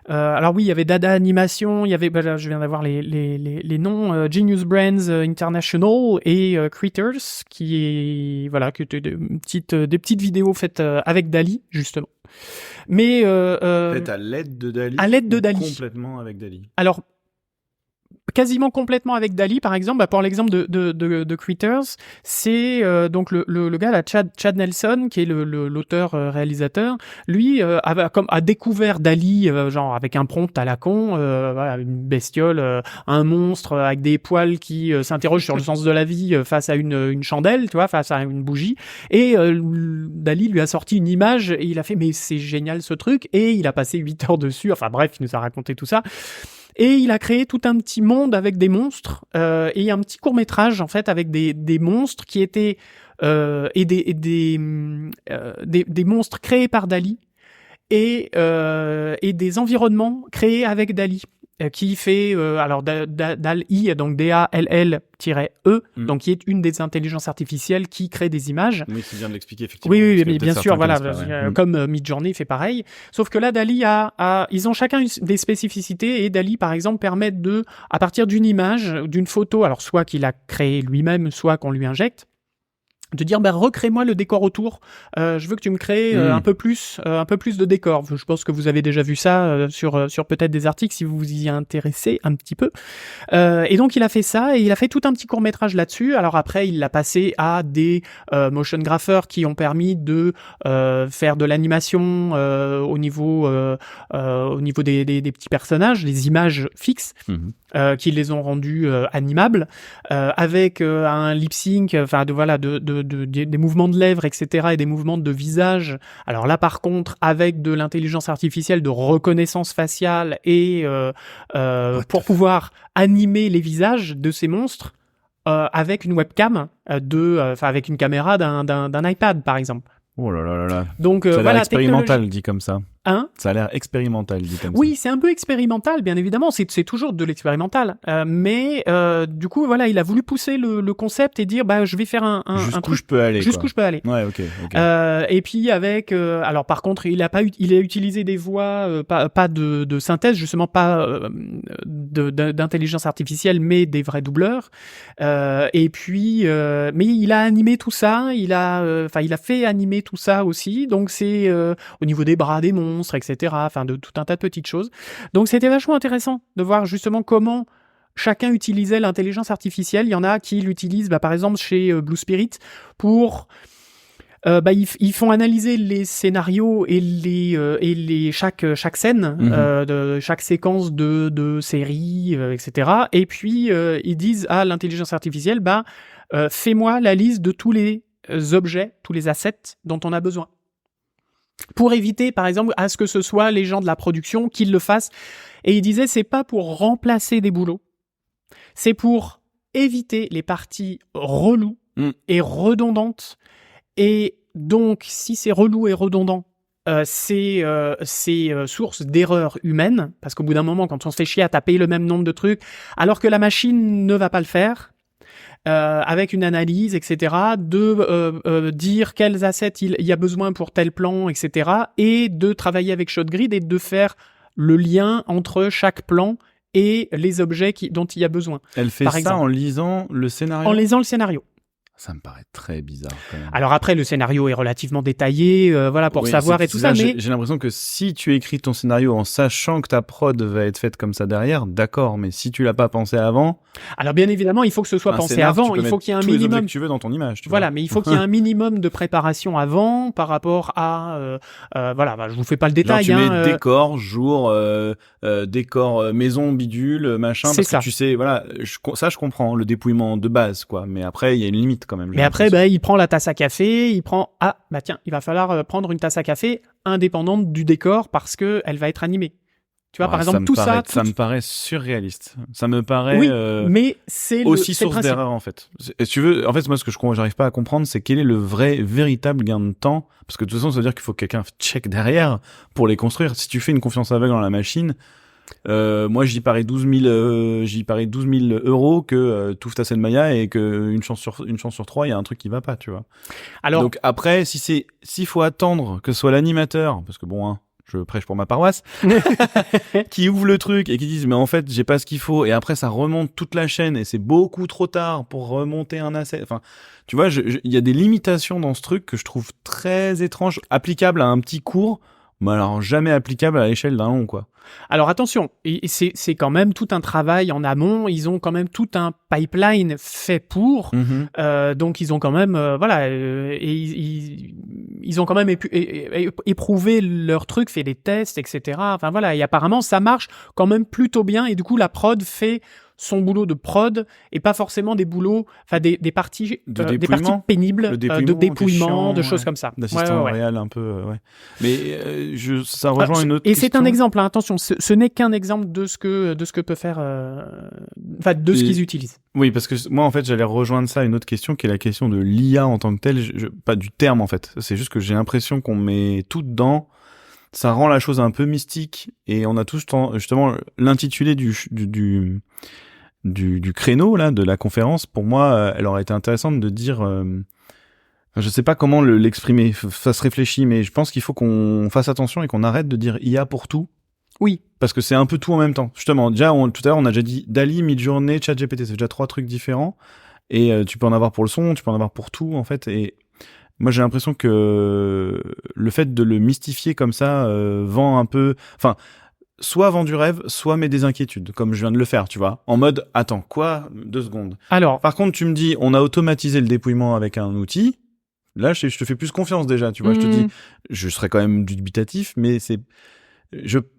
alors oui, il y avait Dada Animation, il y avait, là, je viens d'avoir les noms, Genius Brands International et Critters, qui étaient des petites vidéos faites avec DALL-E, justement. Mais faites à l'aide de DALL-E. À l'aide de DALL-E. Complètement avec DALL-E. Alors, quasiment complètement avec DALL-E, par exemple. Pour l'exemple de Critters, c'est donc le gars là, Chad Nelson, qui est l'auteur réalisateur. Lui a découvert DALL-E genre avec un prompt à la con, une bestiole, un monstre avec des poils qui s'interroge sur le sens de la vie face à une chandelle, tu vois, face à une bougie. Et DALL-E lui a sorti une image et il a fait mais c'est génial ce truc, et il a passé 8 heures dessus. Enfin bref, il nous a raconté tout ça. Et il a créé tout un petit monde avec des monstres et un petit court-métrage en fait avec des monstres qui étaient des monstres créés par DALL-E et des environnements créés avec DALL-E. Qui fait DALL-E, donc DALL-E, donc qui est une des intelligences artificielles qui crée des images. Oui, c'est bien de l'expliquer effectivement. Oui, mais bien sûr, voilà, comme Midjourney fait pareil. Sauf que là, DALL-E ils ont chacun des spécificités, et DALL-E, par exemple, permet à partir d'une image, d'une photo, alors soit qu'il a créé lui-même, soit qu'on lui injecte, de dire recrée-moi le décor autour, je veux que tu me crées un peu plus de décor. Je pense que vous avez déjà vu ça sur peut-être des articles si vous vous y intéressez un petit peu. Et donc il a fait ça, et il a fait tout un petit court-métrage là-dessus. Alors après il l'a passé à des motion graphers qui ont permis de faire de l'animation au niveau des petits personnages, les images fixes. Qui les ont rendus animables avec un lip sync, des mouvements de lèvres, etc., et des mouvements de visage. Alors là, par contre, avec de l'intelligence artificielle de reconnaissance faciale et pour pouvoir animer les visages de ces monstres avec une webcam avec une caméra d'un iPad, par exemple. Oh là là là là. Donc ça a l'air expérimental dit comme ça. Hein? Ça a l'air expérimental dit comme ça. Oui, c'est un peu expérimental, bien évidemment. C'est toujours de l'expérimental. Mais du coup, voilà, il a voulu pousser le concept et dire, je vais faire un truc jusqu'où je peux aller. Jusqu'où je peux aller. Ouais, ok. Et puis avec, alors par contre, il a utilisé des voix, pas de synthèse, justement pas d'intelligence artificielle, mais des vrais doubleurs. Et puis, mais il a animé tout ça. Il a fait animer tout ça aussi. Donc c'est au niveau des bras des monstres, etc. Enfin, de tout un tas de petites choses. Donc c'était vachement intéressant de voir justement comment chacun utilisait l'intelligence artificielle. Il y en a qui l'utilisent, par exemple chez Blue Spirit, pour ils font analyser les scénarios et chaque scène de chaque séquence de série, etc. Et puis ils disent à l'intelligence artificielle, fais-moi la liste de tous les objets, tous les assets dont on a besoin. Pour éviter, par exemple, à ce que ce soit les gens de la production qui le fassent. Et il disait, c'est pas pour remplacer des boulots, c'est pour éviter les parties reloues et redondantes. Et donc, si c'est relou et redondant, c'est source d'erreurs humaines, parce qu'au bout d'un moment, quand on se fait chier à taper le même nombre de trucs, alors que la machine ne va pas le faire, avec une analyse, etc., de dire quels assets il y a besoin pour tel plan, etc., et de travailler avec ShotGrid et de faire le lien entre chaque plan et les objets dont il y a besoin. Elle fait ça en lisant le scénario ? En lisant le scénario. Ça me paraît très bizarre quand même. Alors après, le scénario est relativement détaillé, voilà, pour savoir et tout ça, mais... J'ai l'impression que si tu écris ton scénario en sachant que ta prod va être faite comme ça derrière, d'accord, mais si tu l'as pas pensé avant... Alors bien évidemment, il faut que ce soit pensé avant, il faut qu'il y ait un minimum... que tu veux dans ton image, voilà, mais il faut qu'il y ait un minimum de préparation avant par rapport à... voilà, je vous fais pas le détail. Genre tu mets décor, jour, décor, maison, bidule, machin, c'est parce ça. que tu sais, voilà, ça je comprends, le dépouillement de base, quoi, mais après, il y a une limite quand même. Mais après, il prend la tasse à café, il va falloir prendre une tasse à café indépendante du décor parce que elle va être animée. Tu vois, par exemple, ça me paraît surréaliste. Ça me paraît oui, mais c'est aussi source d'erreur en fait. Si tu veux, en fait, moi, ce que j'arrive pas à comprendre, c'est quel est le véritable gain de temps, parce que de toute façon, ça veut dire qu'il faut que quelqu'un check derrière pour les construire. Si tu fais une confiance aveugle dans la machine. Moi j'y parie 12 000 euros que tu ouvres ta Selmaya et que une chance sur 3 il y a un truc qui va pas, tu vois. Alors donc après s'il faut attendre que ce soit l'animateur, parce que bon je prêche pour ma paroisse, qui ouvre le truc et qui disent mais en fait j'ai pas ce qu'il faut, et après ça remonte toute la chaîne et c'est beaucoup trop tard pour remonter un asset. Enfin tu vois, il y a des limitations dans ce truc que je trouve très étranges, applicables à un petit cours, mais alors jamais applicable à l'échelle d'un long, quoi. Alors attention, c'est quand même tout un travail en amont, ils ont quand même tout un pipeline fait pour, donc ils ont quand même, ils ont quand même éprouvé leur truc, fait des tests, etc. Enfin voilà, et apparemment ça marche quand même plutôt bien, et du coup la prod fait son boulot de prod et pas forcément des boulots, enfin des parties pénibles de dépouillement, de choses comme ça. D'assistant réel un peu, ouais. Mais ça rejoint une autre question. Et c'est un exemple, hein, attention, ce n'est qu'un exemple de ce que peut faire, ce qu'ils utilisent. Oui, parce que moi en fait j'allais rejoindre ça, une autre question qui est la question de l'IA en tant que telle, pas du terme en fait. C'est juste que j'ai l'impression qu'on met tout dedans. Ça rend la chose un peu mystique, et on a tous justement l'intitulé du créneau là de la conférence. Pour moi, elle aurait été intéressante de dire, je sais pas comment l'exprimer, ça se réfléchit, mais je pense qu'il faut qu'on fasse attention et qu'on arrête de dire IA pour tout. Oui, parce que c'est un peu tout en même temps. Justement, déjà tout à l'heure on a déjà dit DALL-E, Midjourney, ChatGPT, c'est déjà 3 trucs différents, et tu peux en avoir pour le son, tu peux en avoir pour tout en fait. Et moi, j'ai l'impression que le fait de le mystifier comme ça vend un peu... Enfin, soit vend du rêve, soit met des inquiétudes, comme je viens de le faire, tu vois. En mode, attends, quoi ? 2 secondes. Alors, par contre, tu me dis, on a automatisé le dépouillement avec un outil. Là, je te fais plus confiance déjà, tu vois. Je te dis, je serais quand même dubitatif, mais c'est...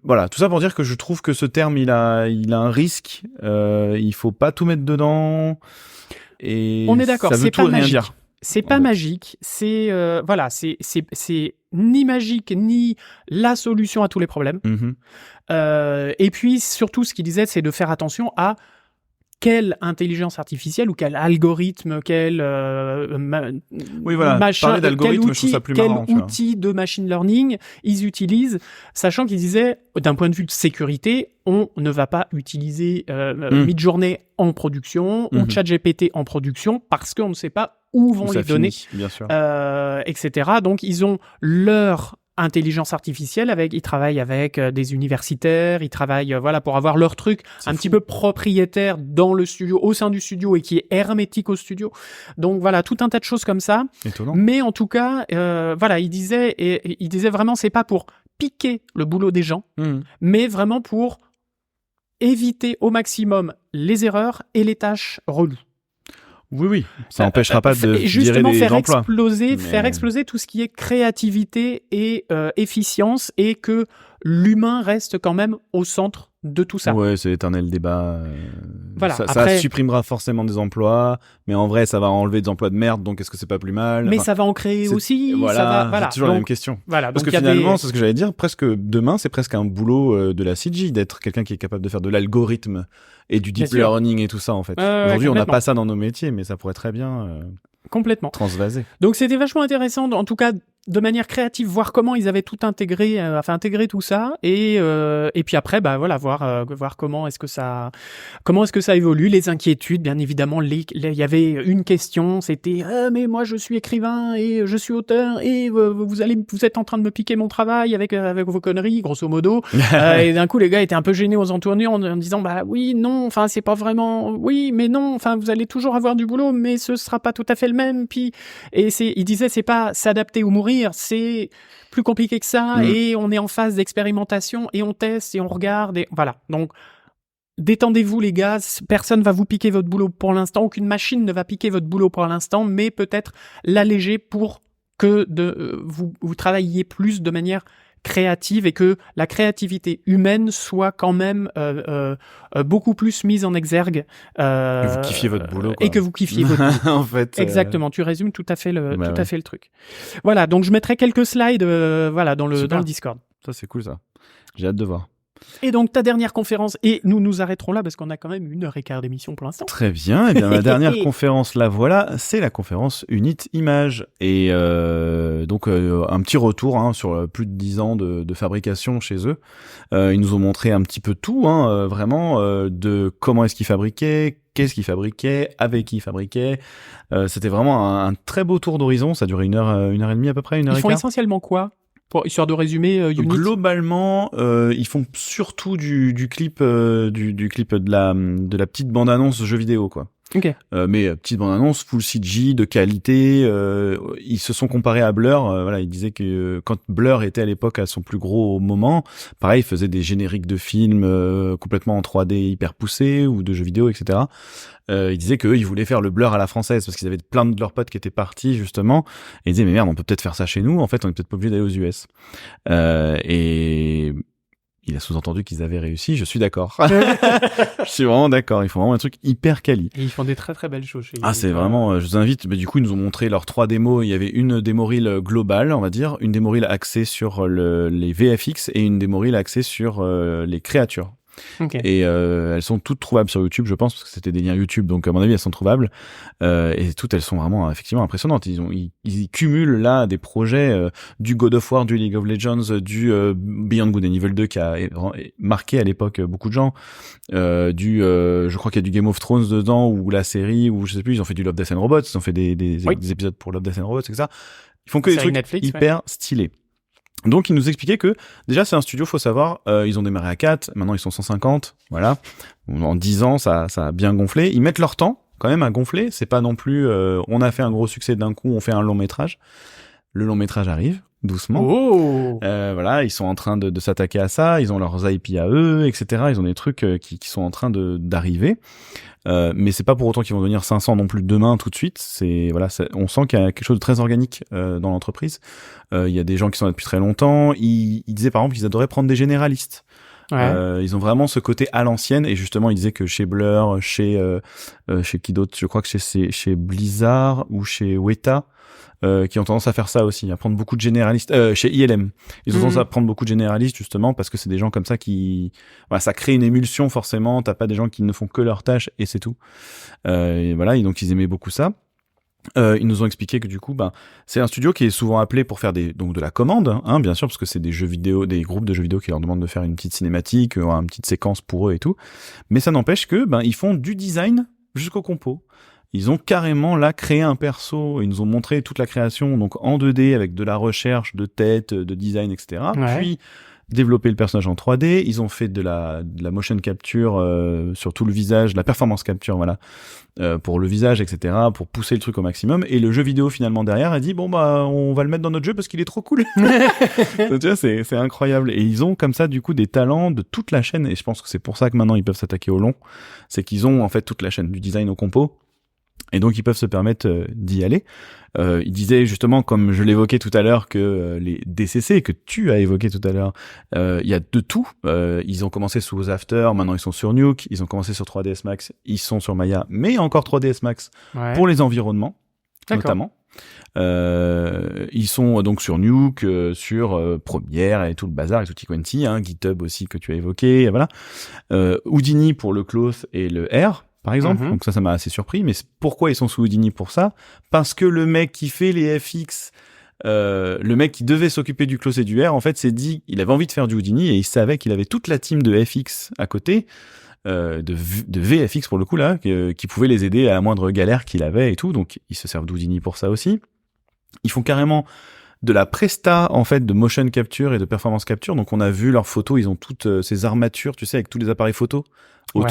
Voilà, tout ça pour dire que je trouve que ce terme, il a un risque. Il faut pas tout mettre dedans. Et on est d'accord, ça veut tout rien dire. C'est pas magique, c'est ni magique ni la solution à tous les problèmes. Et puis surtout, ce qu'il disait, c'est de faire attention à quelle intelligence artificielle ou quel algorithme, quel machin, quel outil de machine learning ils utilisent, sachant qu'ils disaient, d'un point de vue de sécurité, on ne va pas utiliser Midjourney en production ou ChatGPT en production parce qu'on ne sait pas où vont les données, bien sûr. etc. Donc ils ont leur intelligence artificielle, ils travaillent avec des universitaires, ils travaillent pour avoir leur truc petit peu propriétaire dans le studio, au sein du studio, et qui est hermétique au studio. Donc voilà, tout un tas de choses comme ça. Étonnant. Mais en tout cas, il disait vraiment, c'est pas pour piquer le boulot des gens, mais vraiment pour éviter au maximum les erreurs et les tâches reloues. Oui, ça n'empêchera pas de justement virer des emplois. Faire exploser tout ce qui est créativité et efficience, et que l'humain reste quand même au centre de tout ça. Ouais, c'est l'éternel débat. Voilà, ça supprimera forcément des emplois, mais en vrai, ça va enlever des emplois de merde, donc est-ce que c'est pas plus mal ? Mais ça va en créer aussi. C'est toujours la même question. Voilà, parce que finalement, c'est ce que j'allais dire, demain, c'est presque un boulot de la CG, d'être quelqu'un qui est capable de faire de l'algorithme et du deep learning et tout ça, en fait. Aujourd'hui, on n'a pas ça dans nos métiers, mais ça pourrait très bien complètement transvaser. Donc c'était vachement intéressant, en tout cas, de manière créative, voir comment ils avaient tout intégré, intégrer tout ça, et puis après, voir comment est-ce que ça évolue, les inquiétudes, bien évidemment. Il y avait une question, c'était mais moi je suis écrivain et je suis auteur et vous êtes en train de me piquer mon travail avec vos conneries, grosso modo. Et d'un coup, les gars étaient un peu gênés aux entournures en disant oui, non, enfin c'est pas vraiment, oui, mais non, enfin vous allez toujours avoir du boulot, mais ce sera pas tout à fait le même. Puis il disait c'est pas s'adapter ou mourir. C'est plus compliqué que ça et on est en phase d'expérimentation et on teste et on regarde et voilà. Donc, détendez-vous les gars, personne va vous piquer votre boulot pour l'instant, aucune machine ne va piquer votre boulot pour l'instant, mais peut-être l'alléger pour que vous travailliez plus de manière créative et que la créativité humaine soit quand même beaucoup plus mise en exergue. Que vous kiffiez votre boulot, quoi. Et que vous kiffiez votre boulot. En fait. Exactement, tu résumes tout à fait le truc. Voilà, donc je mettrai quelques slides dans le Discord. Ça, c'est cool, ça. J'ai hâte de voir. Et donc, ta dernière conférence, et nous nous arrêterons là parce qu'on a quand même 1h15 d'émission pour l'instant. Très bien. Eh bien, ma dernière conférence, la voilà, c'est la conférence Unit Image. Et donc, un petit retour sur plus de 10 ans de fabrication chez eux. Ils nous ont montré un petit peu tout, vraiment, de comment est-ce qu'ils fabriquaient, qu'est-ce qu'ils fabriquaient, avec qui ils fabriquaient. C'était vraiment un très beau tour d'horizon. Ça a duré 1h30 à peu près, 1h15. Ils font essentiellement quoi ? Histoire de résumer, Unit. Globalement, ils font surtout du clip, du clip de la petite bande-annonce jeu vidéo, quoi. Ok. Mais petite bande-annonce, full CG, de qualité. Ils se sont comparés à Blur. Ils disaient que quand Blur était à l'époque à son plus gros moment, pareil, ils faisaient des génériques de films complètement en 3D hyper poussés ou de jeux vidéo, etc. Ils disaient qu'eux, ils voulaient faire le Blur à la française parce qu'ils avaient plein de leurs potes qui étaient partis justement et ils disaient mais merde, on peut peut-être faire ça chez nous. En fait, on est peut-être pas obligé d'aller aux US. Et il a sous-entendu qu'ils avaient réussi. Je suis d'accord. Je suis vraiment d'accord. Ils font vraiment un truc hyper quali. Et ils font des très très belles choses chez eux. C'est vraiment. Je vous invite. Mais du coup, ils nous ont montré leurs 3 démos. Il y avait une démo reel globale, on va dire, une démo reel axée sur les VFX et une démo reel axée sur les créatures. Okay. Et elles sont toutes trouvables sur YouTube, je pense, parce que c'était des liens YouTube, donc à mon avis elles sont trouvables. Et toutes elles sont vraiment effectivement impressionnantes. Ils cumulent là des projets du God of War, du League of Legends, du Beyond Good and Evil 2 qui a marqué à l'époque beaucoup de gens. Je crois qu'il y a du Game of Thrones dedans ou la série, ou je sais plus. Ils ont fait du Love, Death and Robots, ils ont fait des épisodes pour Love, Death and Robots, etc. Ils font que des trucs Netflix, hyper stylés. Donc, ils nous expliquaient que, déjà, c'est un studio, faut savoir, ils ont démarré à 4, maintenant ils sont 150, voilà. En 10 ans, ça a bien gonflé. Ils mettent leur temps, quand même, à gonfler. C'est pas non plus, on a fait un gros succès d'un coup, on fait un long métrage. Le long métrage arrive, doucement. Oh. Ils sont en train de s'attaquer à ça, ils ont leurs IP à eux, etc. Ils ont des trucs qui sont en train d'arriver. Mais c'est pas pour autant qu'ils vont devenir 500 non plus demain tout de suite. On sent qu'il y a quelque chose de très organique dans l'entreprise. Il y a des gens qui sont là depuis très longtemps. Ils disaient par exemple qu'ils adoraient prendre des généralistes. Ouais. Ils ont vraiment ce côté à l'ancienne et justement ils disaient que chez Blur, chez qui d'autre, je crois que chez Blizzard ou chez Weta, qui ont tendance à faire ça aussi, à prendre beaucoup de généralistes. Chez ILM, ils ont tendance à prendre beaucoup de généralistes justement parce que c'est des gens comme ça qui, ça crée une émulsion forcément. T'as pas des gens qui ne font que leur tâche et c'est tout. Et donc ils aimaient beaucoup ça. Ils nous ont expliqué que du coup, c'est un studio qui est souvent appelé pour faire de la commande, bien sûr, parce que c'est des jeux vidéo, des groupes de jeux vidéo qui leur demandent de faire une petite cinématique, une petite séquence pour eux et tout. Mais ça n'empêche que, ils font du design jusqu'au compo. Ils ont carrément là créé un perso. Ils nous ont montré toute la création, donc en 2D avec de la recherche de tête, de design, etc. Ouais. Puis développer le personnage en 3D. Ils ont fait de la motion capture sur tout le visage, la performance capture, pour le visage, etc. pour pousser le truc au maximum. Et le jeu vidéo finalement derrière a dit on va le mettre dans notre jeu parce qu'il est trop cool. Tu vois, c'est incroyable. Et ils ont comme ça du coup des talents de toute la chaîne. Et je pense que c'est pour ça que maintenant ils peuvent s'attaquer au long. C'est qu'ils ont en fait toute la chaîne du design au compo. Et donc ils peuvent se permettre d'y aller. Il disait justement, comme je l'évoquais tout à l'heure, que les DCC que tu as évoqué tout à l'heure, il y a de tout. Ils ont commencé sous After, maintenant ils sont sur Nuke, ils ont commencé sur 3ds Max, ils sont sur Maya, mais encore 3ds Max pour les environnements, notamment. Ils sont donc sur Nuke, sur Premiere et tout le bazar et tout T20, GitHub aussi que tu as évoqué, voilà. Houdini pour le Cloth et le R. Par exemple, donc ça m'a assez surpris, mais pourquoi ils sont sous Houdini pour ça ? Parce que le mec qui fait les FX le mec qui devait s'occuper du Klaus et du R, en fait, s'est dit, il avait envie de faire du Houdini et il savait qu'il avait toute la team de FX à côté, de VFX pour le coup là, qui pouvait les aider à la moindre galère qu'il avait et tout. Donc ils se servent d'Houdini pour ça aussi. Ils font carrément de la presta en fait de motion capture et de performance capture. Donc on a vu leurs photos, ils ont toutes ces armatures, tu sais, avec tous les appareils photo autour.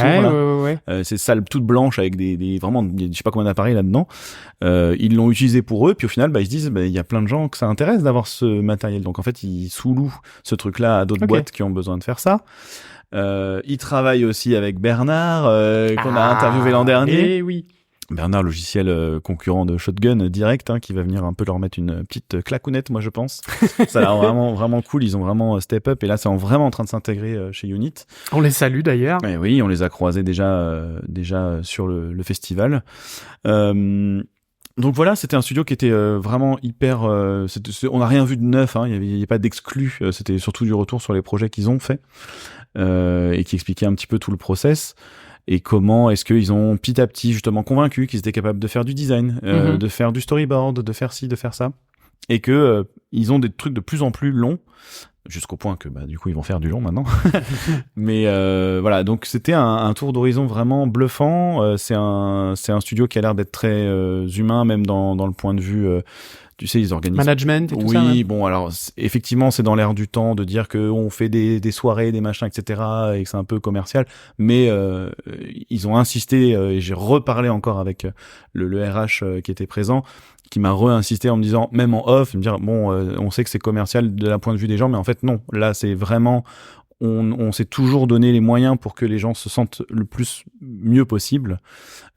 Ces salles toutes blanches avec des vraiment, je sais pas combien d'appareils là-dedans. Ils l'ont utilisé pour eux, puis au final, ils se disent, il y a plein de gens que ça intéresse d'avoir ce matériel. Donc en fait, ils sous-louent ce truc-là à d'autres boîtes qui ont besoin de faire ça. Ils travaillent aussi avec Bernard, qu'on a interviewé l'an dernier. Oui. Bernard, logiciel concurrent de Shotgun direct, qui va venir un peu leur mettre une petite claquounette, moi je pense. Ça a l'air vraiment vraiment cool. Ils ont vraiment step up et là c'est vraiment en train de s'intégrer chez Unit. On les salue d'ailleurs. Et oui, on les a croisés déjà sur le festival. Donc voilà, c'était un studio qui était vraiment hyper. On n'a rien vu de neuf. Il y avait pas d'exclus. C'était surtout du retour sur les projets qu'ils ont fait et qui expliquait un petit peu tout le process. Et comment est-ce qu'ils ont petit à petit justement convaincu qu'ils étaient capables de faire du design, de faire du storyboard, de faire ci, de faire ça, et que ils ont des trucs de plus en plus longs, jusqu'au point que du coup ils vont faire du long maintenant. Mais voilà, donc c'était un tour d'horizon vraiment bluffant. C'est un studio qui a l'air d'être très humain, même dans le point de vue. Tu sais, ils organisent management et tout ça. Oui, bon, alors effectivement, c'est dans l'air du temps de dire que on fait des soirées, des machins, etc., et que c'est un peu commercial. Mais ils ont insisté, et j'ai reparlé encore avec le RH qui était présent, qui m'a re-insisté en me disant, même en off, me dire on sait que c'est commercial de la point de vue des gens, mais en fait non. Là, c'est vraiment on s'est toujours donné les moyens pour que les gens se sentent le mieux possible.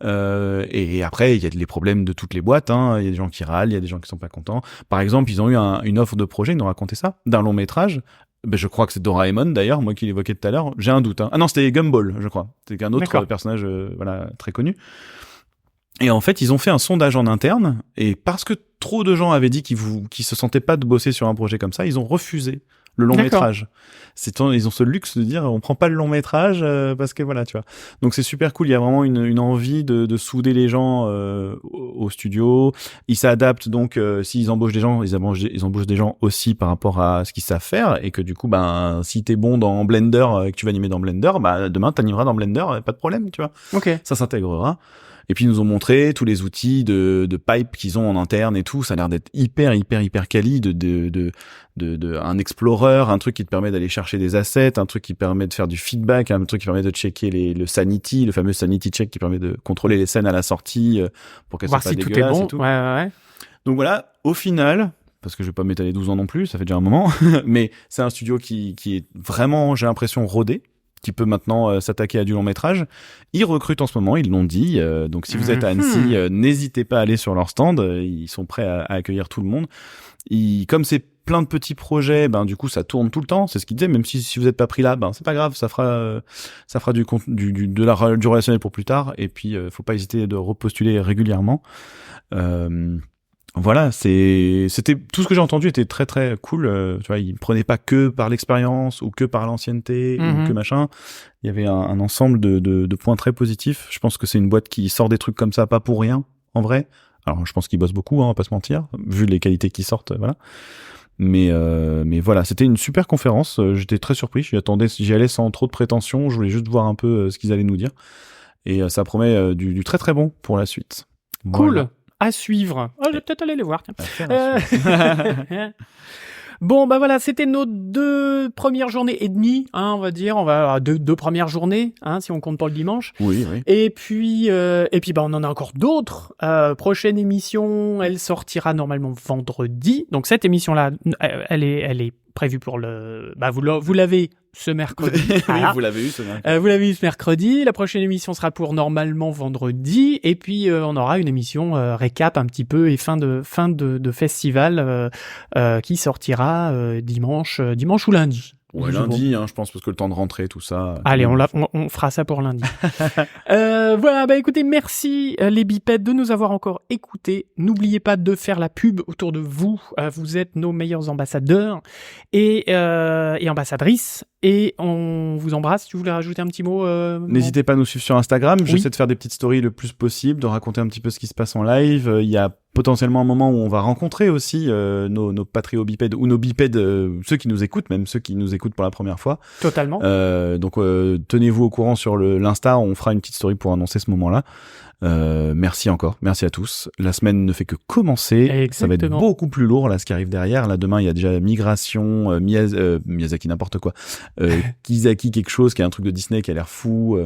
Et après, il y a les problèmes de toutes les boîtes. Il y a des gens qui râlent, il y a des gens qui sont pas contents. Par exemple, ils ont eu une offre de projet, ils nous ont raconté ça, d'un long métrage. Je crois que c'est Doraemon d'ailleurs, moi qui l'évoquais tout à l'heure. J'ai un doute. Ah non, c'était Gumball, je crois. C'était un autre personnage, très connu. Et en fait, ils ont fait un sondage en interne, et parce que trop de gens avaient dit qu'ils se sentaient pas de bosser sur un projet comme ça, ils ont refusé le long métrage. Ils ont ce luxe de dire on prend pas le long métrage parce que voilà, tu vois. Donc c'est super cool, il y a vraiment une envie de souder les gens au studio. Ils s'adaptent donc s'ils embauchent des gens, ils embauchent des gens aussi par rapport à ce qu'ils savent faire et que du coup si t'es bon dans Blender et que tu vas animer dans Blender, demain t'animeras dans Blender, pas de problème, tu vois. OK. Ça s'intégrera. Et puis ils nous ont montré tous les outils de pipe qu'ils ont en interne et tout. Ça a l'air d'être hyper quali, un explorer, un truc qui te permet d'aller chercher des assets, un truc qui permet de faire du feedback, un truc qui permet de checker le sanity, le fameux sanity check qui permet de contrôler les scènes à la sortie pour qu'elles soient pas dégueulasses et tout. Ouais. Donc voilà, au final, parce que je vais pas m'étaler 12 ans non plus, ça fait déjà un moment, mais c'est un studio qui est vraiment, j'ai l'impression, rodé, qui peut maintenant s'attaquer à du long métrage. Ils recrutent en ce moment, ils l'ont dit. Donc si vous êtes à Annecy, n'hésitez pas à aller sur leur stand. Ils sont prêts à accueillir tout le monde. Comme c'est plein de petits projets, du coup ça tourne tout le temps. C'est ce qu'ils disaient. Même si vous êtes pas pris là, c'est pas grave. Ça fera du relationnel pour plus tard. Et puis faut pas hésiter de repostuler régulièrement. Voilà, c'était tout ce que j'ai entendu était très très cool. Tu vois, ils prenaient pas que par l'expérience ou que par l'ancienneté ou que machin. Il y avait un ensemble de points très positifs. Je pense que c'est une boîte qui sort des trucs comme ça pas pour rien, en vrai. Alors, je pense qu'ils bossent beaucoup, on va pas se mentir, vu les qualités qui sortent, voilà. Mais voilà, c'était une super conférence. J'étais très surpris. J'y allais sans trop de prétention. Je voulais juste voir un peu ce qu'ils allaient nous dire. Et ça promet du très très bon pour la suite. Cool. Voilà. À suivre. Je vais peut-être aller les voir. Bon, voilà, c'était nos 2 premières journées et demie, on va dire. On va deux premières journées, si on compte pas le dimanche. Oui. Et puis, on en a encore d'autres. Prochaine émission, elle sortira normalement vendredi. Donc cette émission-là, elle est prévue pour le. Vous l'avez ce mercredi. Oui, vous l'avez eu ce mercredi. Vous l'avez eu ce mercredi. La prochaine émission sera pour normalement vendredi. Et puis on aura une émission récap un petit peu et fin de festival qui sortira dimanche ou lundi. Ouais, lundi, je pense, parce que le temps de rentrer, tout ça. Allez, on fera ça pour lundi. Voilà, écoutez, merci les bipèdes de nous avoir encore écoutés. N'oubliez pas de faire la pub autour de vous. Vous êtes nos meilleurs ambassadeurs et ambassadrices. Et on vous embrasse. Tu voulais rajouter un petit mot N'hésitez pas à nous suivre sur Instagram. Oui. J'essaie de faire des petites stories le plus possible, de raconter un petit peu ce qui se passe en live. Il y a potentiellement un moment où on va rencontrer aussi nos patriobipèdes ou nos bipèdes, ceux qui nous écoutent, même ceux qui nous écoutent pour la première fois. Totalement. Donc tenez-vous au courant sur l'Insta, on fera une petite story pour annoncer ce moment-là. Merci encore, merci à tous. La semaine ne fait que commencer. Exactement. Ça va être beaucoup plus lourd là, ce qui arrive derrière. Là, demain, il y a déjà Migration, Miyazaki, n'importe quoi. Kizaki, quelque chose, qui est un truc de Disney qui a l'air fou.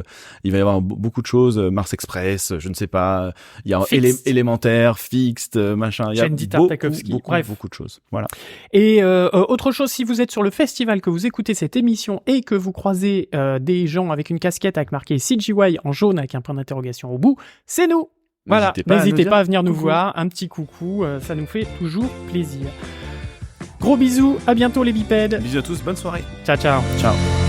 Il va y avoir beaucoup de choses. Mars Express, je ne sais pas. Il y a Élémentaire, Fixed, machin. Il y a beaucoup de choses. Voilà. Et autre chose, si vous êtes sur le festival, que vous écoutez cette émission et que vous croisez des gens avec une casquette avec marqué CGY en jaune avec un point d'interrogation au bout, c'est nous. Voilà, n'hésitez pas à venir nous voir, un petit coucou, ça nous fait toujours plaisir. Gros bisous, à bientôt les bipèdes. Bisous à tous, bonne soirée. Ciao, ciao. Ciao.